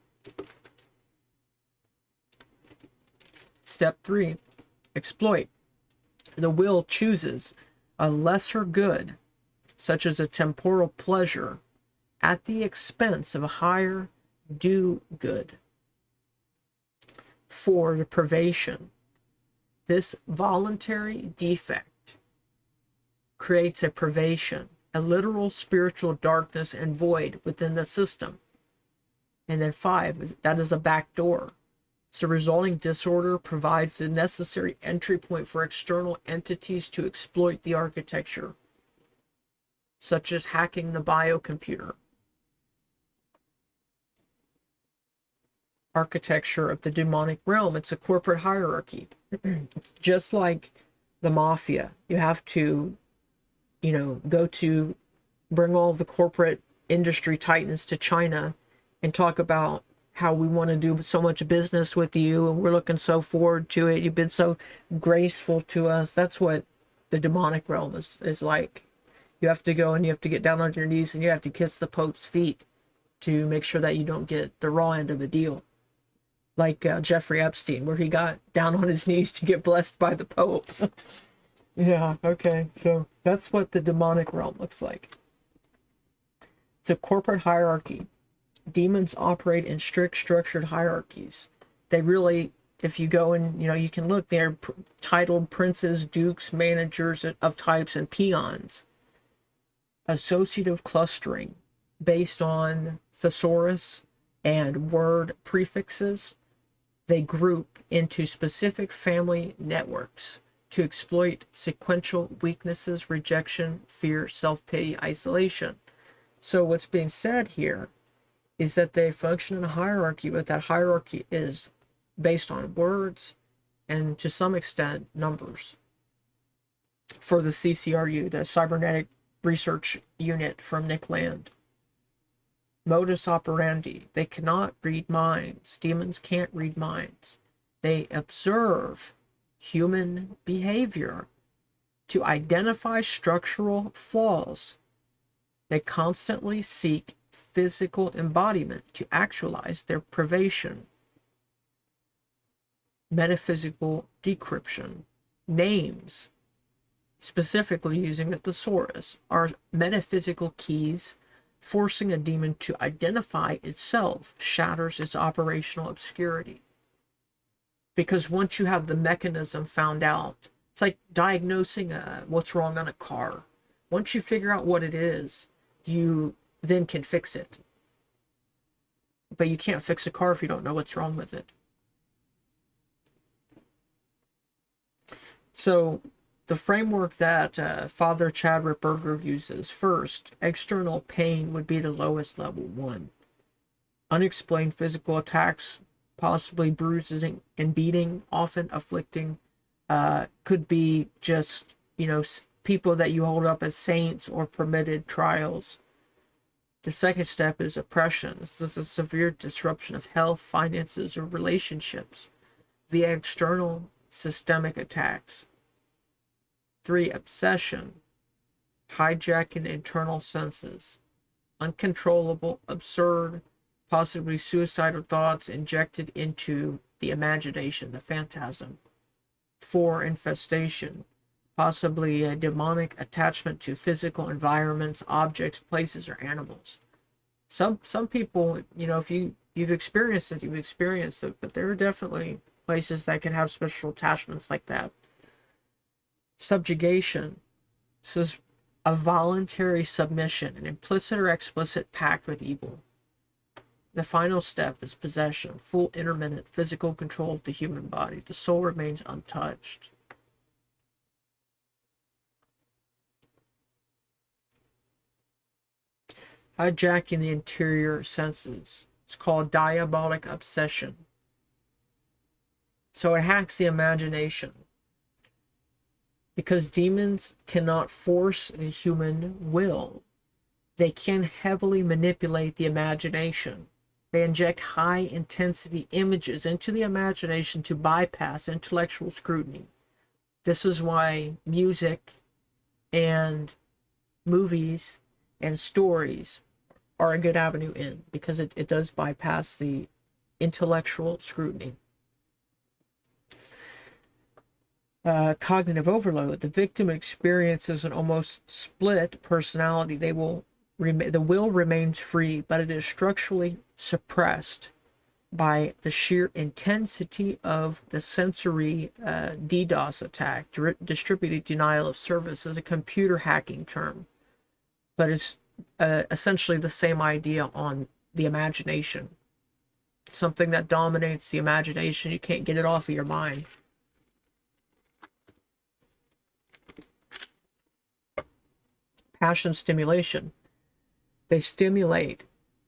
Step 3, exploit. The will chooses a lesser good, such as a temporal pleasure, at the expense of a higher due good. 4, the privation. This voluntary defect creates a privation, a literal spiritual darkness and void within the system. And then 5, that is a back door. So resulting disorder provides the necessary entry point for external entities to exploit the architecture, such as hacking the biocomputer. Architecture of the demonic realm. It's a corporate hierarchy. Just like the mafia, you have to, bring all the corporate industry titans to China and talk about how we want to do so much business with you and we're looking so forward to it. You've been so graceful to us. That's what the demonic realm is like. You have to go and you have to get down on your knees and you have to kiss the Pope's feet to make sure that you don't get the raw end of the deal. Like Jeffrey Epstein, where he got down on his knees to get blessed by the Pope. Yeah, okay. So that's what the demonic realm looks like. It's a corporate hierarchy. Demons operate in strict structured hierarchies. They really, if you go and, you can look, they're titled princes, dukes, managers of types, and peons. Associative clustering based on thesaurus and word prefixes. They group into specific family networks to exploit sequential weaknesses, rejection, fear, self-pity, isolation. So what's being said here is that they function in a hierarchy, but that hierarchy is based on words and to some extent numbers. For the CCRU, the Cybernetic Research Unit from Nick Land. Modus operandi. They cannot read minds. Demons can't read minds. They observe human behavior to identify structural flaws. They constantly seek physical embodiment to actualize their privation. Metaphysical decryption. Names, specifically using a thesaurus, are metaphysical keys. Forcing a demon to identify itself shatters its operational obscurity. Because once you have the mechanism found out, it's like diagnosing what's wrong on a car. Once you figure out what it is, you then can fix it. But you can't fix a car if you don't know what's wrong with it. So the framework that Father Chad Ripperger uses, first, external pain would be the lowest level, 1. Unexplained physical attacks, possibly bruises and beating, often afflicting, could be just, people that you hold up as saints or permitted trials. The second step is oppression. This is a severe disruption of health, finances, or relationships via external systemic attacks. 3. Obsession. Hijacking internal senses. Uncontrollable, absurd, possibly suicidal thoughts injected into the imagination, the phantasm. 4. Infestation. Possibly a demonic attachment to physical environments, objects, places, or animals. Some people, if you've experienced it, you've experienced it, but there are definitely places that can have special attachments like that. Subjugation. This is a voluntary submission, an implicit or explicit pact with evil. The final step is possession, full intermittent physical control of the human body. The soul remains untouched. Hijacking the interior senses. It's called diabolic obsession. So it hacks the imagination. Because demons cannot force the human will, they can heavily manipulate the imagination. They inject high-intensity images into the imagination to bypass intellectual scrutiny. This is why music and movies and stories are a good avenue in, because it does bypass the intellectual scrutiny. Cognitive overload. The victim experiences an almost split personality. The will remains free, but it is structurally suppressed by the sheer intensity of the sensory DDoS attack. Distributed denial of service is a computer hacking term, but it's essentially the same idea on the imagination. Something that dominates the imagination, you can't get it off of your mind. Passion stimulation. They stimulate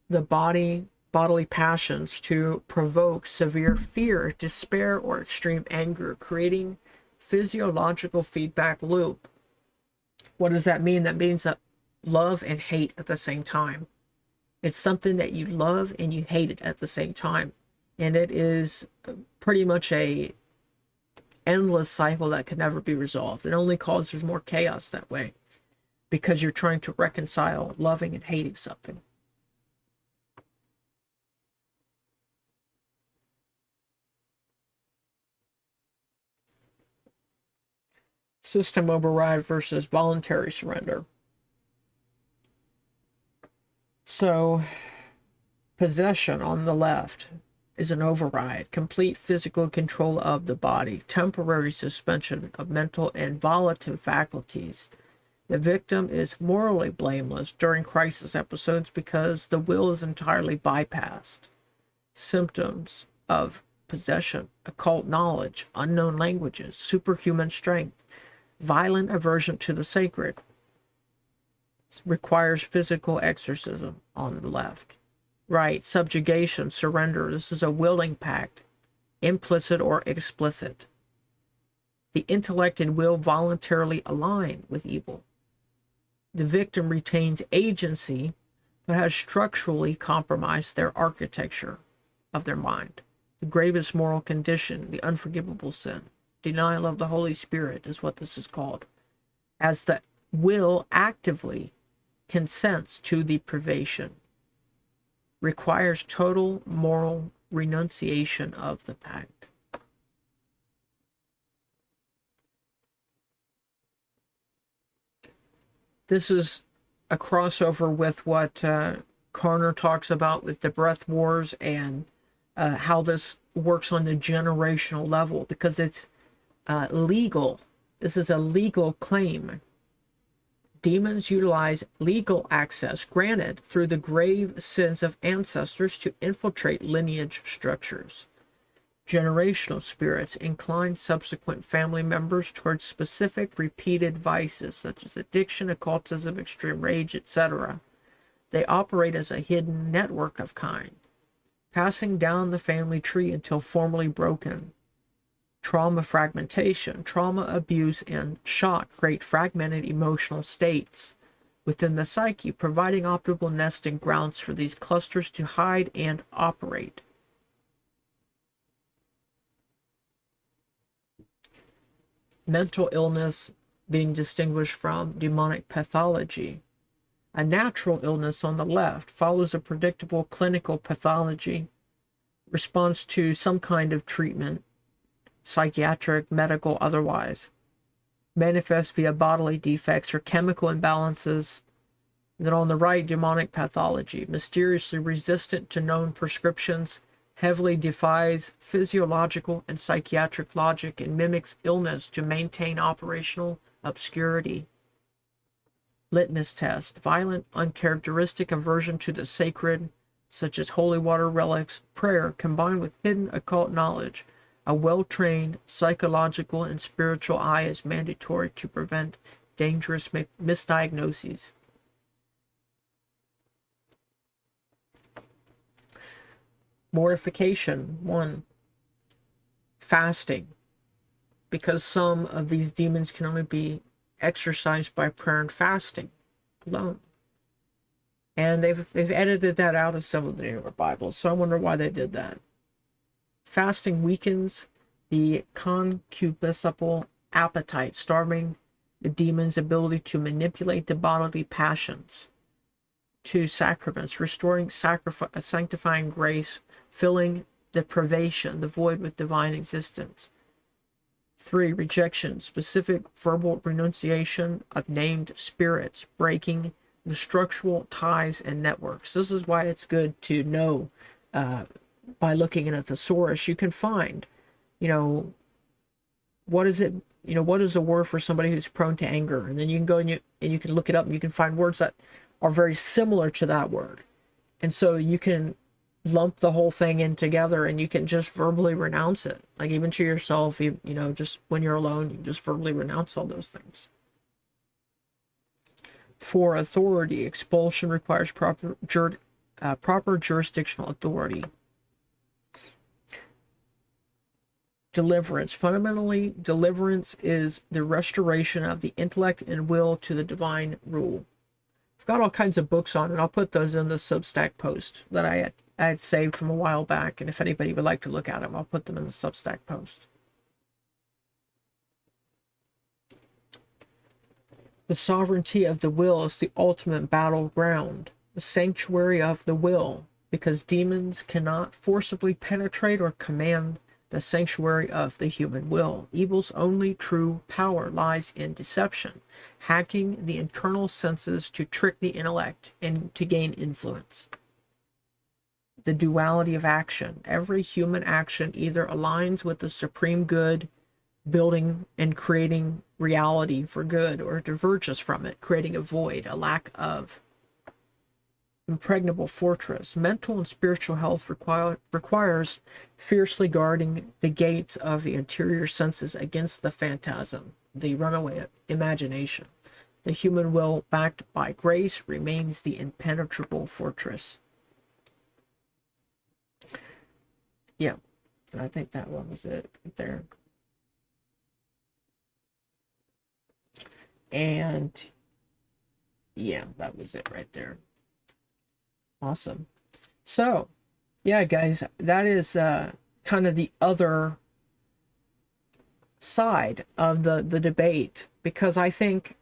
the bodily passions to provoke severe fear, despair, or extreme anger, creating physiological feedback loop. What does that mean? That means that love and hate at the same time. It's something that you love and you hate it at the same time. And it is pretty much a endless cycle that can never be resolved. It only causes more chaos that way, because you're trying to reconcile loving and hating something. System override versus voluntary surrender. So, possession on the left is an override, complete physical control of the body, temporary suspension of mental and volitive faculties. The victim is morally blameless during crisis episodes because the will is entirely bypassed. Symptoms of possession: occult knowledge, unknown languages, superhuman strength, violent aversion to the sacred. It requires physical exorcism on the left. Right, subjugation, surrender. This is a willing pact, implicit or explicit. The intellect and will voluntarily align with evil. The victim retains agency, but has structurally compromised their architecture of their mind. The gravest moral condition, the unforgivable sin, denial of the Holy Spirit is what this is called, as the will actively consents to the privation, requires total moral renunciation of the pact. This is a crossover with what Carner talks about with the breath wars and how this works on the generational level, because it's legal. This is a legal claim. Demons utilize legal access granted through the grave sins of ancestors to infiltrate lineage structures. Generational spirits incline subsequent family members towards specific repeated vices such as addiction, occultism, extreme rage, etc. They operate as a hidden network of kind, passing down the family tree until formally broken. Trauma fragmentation, trauma, abuse, and shock create fragmented emotional states within the psyche, providing optimal nesting grounds for these clusters to hide and operate. Mental illness being distinguished from demonic pathology. A natural illness on the left follows a predictable clinical pathology, responds to some kind of treatment, psychiatric, medical, otherwise, manifests via bodily defects or chemical imbalances. Then on the right, demonic pathology, mysteriously resistant to known prescriptions, heavily defies physiological and psychiatric logic, and mimics illness to maintain operational obscurity. Litmus test, violent, uncharacteristic aversion to the sacred, such as holy water relics, prayer, combined with hidden occult knowledge. A well-trained psychological and spiritual eye is mandatory to prevent dangerous misdiagnoses. Mortification. 1. Fasting. Because some of these demons can only be exorcised by prayer and fasting alone. And they've edited that out of some of the newer Bibles, so I wonder why they did that. Fasting weakens the concupiscible appetite, starving the demon's ability to manipulate the bodily passions. 2. Sacraments, restoring sanctifying grace, filling the privation, the void, with divine existence. 3. Rejection, specific verbal renunciation of named spirits, breaking the structural ties and networks. This is why it's good to know, by looking at a thesaurus, you can find, what is it, what is a word for somebody who's prone to anger? And then you can go and you can look it up, and you can find words that are very similar to that word. And so you can lump the whole thing in together, and you can just verbally renounce it. Like, even to yourself, just when you're alone, you can just verbally renounce all those things. 4. Authority. Expulsion requires proper jurisdictional authority. Deliverance. Fundamentally, deliverance is the restoration of the intellect and will to the divine rule. I've got all kinds of books on it. I'll put those in the Substack post that I had saved from a while back, and if anybody would like to look at them, I'll put them in the Substack post. The sovereignty of the will is the ultimate battleground, the sanctuary of the will, because demons cannot forcibly penetrate or command the sanctuary of the human will. Evil's only true power lies in deception, hacking the internal senses to trick the intellect and to gain influence. The duality of action. Every human action either aligns with the supreme good, building and creating reality for good, or diverges from it, creating a void, a lack of. Impregnable fortress. Mental and spiritual health requires fiercely guarding the gates of the interior senses against the phantasm, the runaway imagination. The human will, backed by grace, remains the impenetrable fortress. Yeah, I think that one was it right there. And yeah, that was it right there. Awesome. So, yeah, guys, that is kind of the other side of the debate, because I think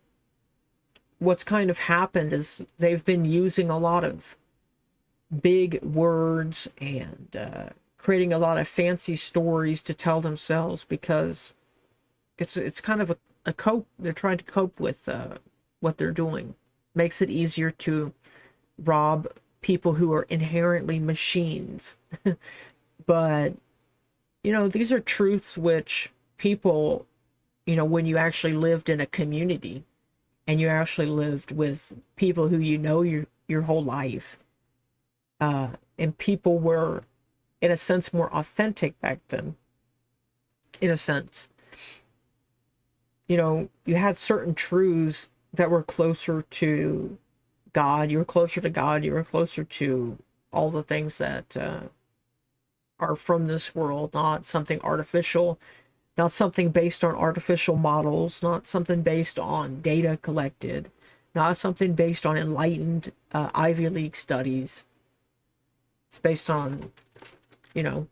what's kind of happened is they've been using a lot of big words and creating a lot of fancy stories to tell themselves, because it's kind of a cope. They're trying to cope with what they're doing. Makes it easier to rob people who are inherently machines. But these are truths which people, when you actually lived in a community and you actually lived with people who your whole life, and people were in a sense more authentic back then, in a sense, you had certain truths that were closer to God. You were closer to God. You were closer to all the things that are from this world, not something artificial, not something based on artificial models, not something based on data collected, not something based on enlightened Ivy League studies. It's based on, you know,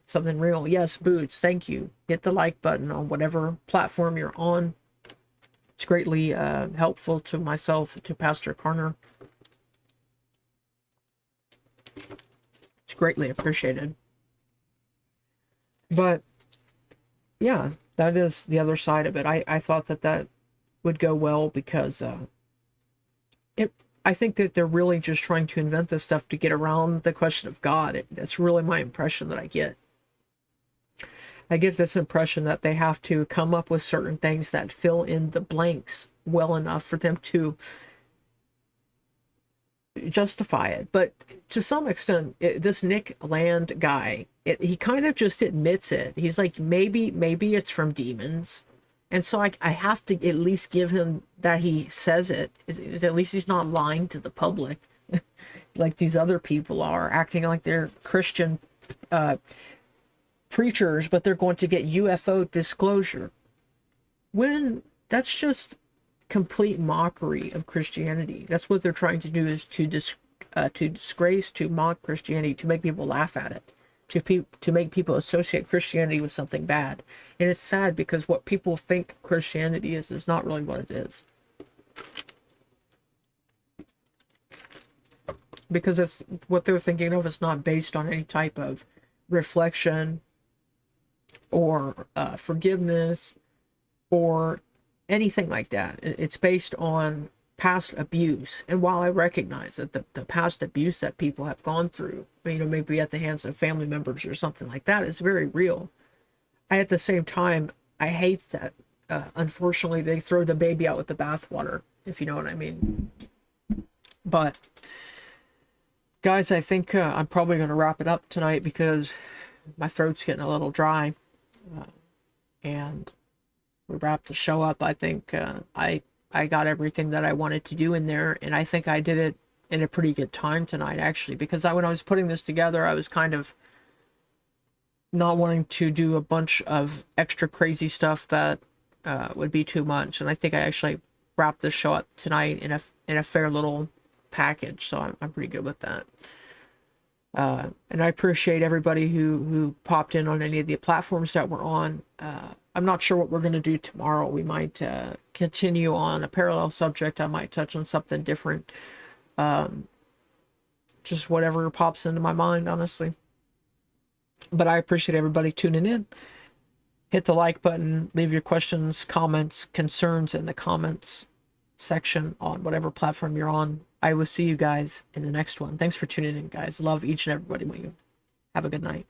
something real. Yes, Boots, thank you. Hit the like button on whatever platform you're on. It's greatly helpful to myself, to Pastor Carner. It's greatly appreciated. But yeah, that is the other side of it. I thought that would go well because I think that they're really just trying to invent this stuff to get around the question of God. That's really my impression that I get. I get this impression that they have to come up with certain things that fill in the blanks well enough for them to justify it. But to some extent, this Nick Land guy, he kind of just admits it. He's like, maybe it's from demons. And so I have to at least give him that he says it. At least he's not lying to the public like these other people are, acting like they're Christian preachers, but they're going to get UFO disclosure. When that's just complete mockery of Christianity. That's what they're trying to do, is to disgrace, to mock Christianity, to make people laugh at it, to make people associate Christianity with something bad. And it's sad because what people think Christianity is not really what it is. Because it's what they're thinking of is not based on any type of reflection or forgiveness or anything like that. It's based on past abuse. And while I recognize that the past abuse that people have gone through, you know, maybe at the hands of family members or something like that, is very real. At the same time, I hate that unfortunately they throw the baby out with the bathwater, if you know what I mean. But guys, I think I'm probably going to wrap it up tonight because my throat's getting a little dry. And we wrapped the show up. I think I got everything that I wanted to do in there, and I think I did it in a pretty good time tonight, actually, because when I was putting this together, I was kind of not wanting to do a bunch of extra crazy stuff that would be too much, and I think I actually wrapped this show up tonight in a fair little package, so I'm pretty good with that. And I appreciate everybody who popped in on any of the platforms that we're on. I'm not sure what we're going to do tomorrow. We might continue on a parallel subject. I might touch on something different. Just whatever pops into my mind, honestly. But I appreciate everybody tuning in. Hit the like button. Leave your questions, comments, concerns in the comments section on whatever platform you're on. I will see you guys in the next one. Thanks for tuning in, guys. Love each and everybody. Have a good night.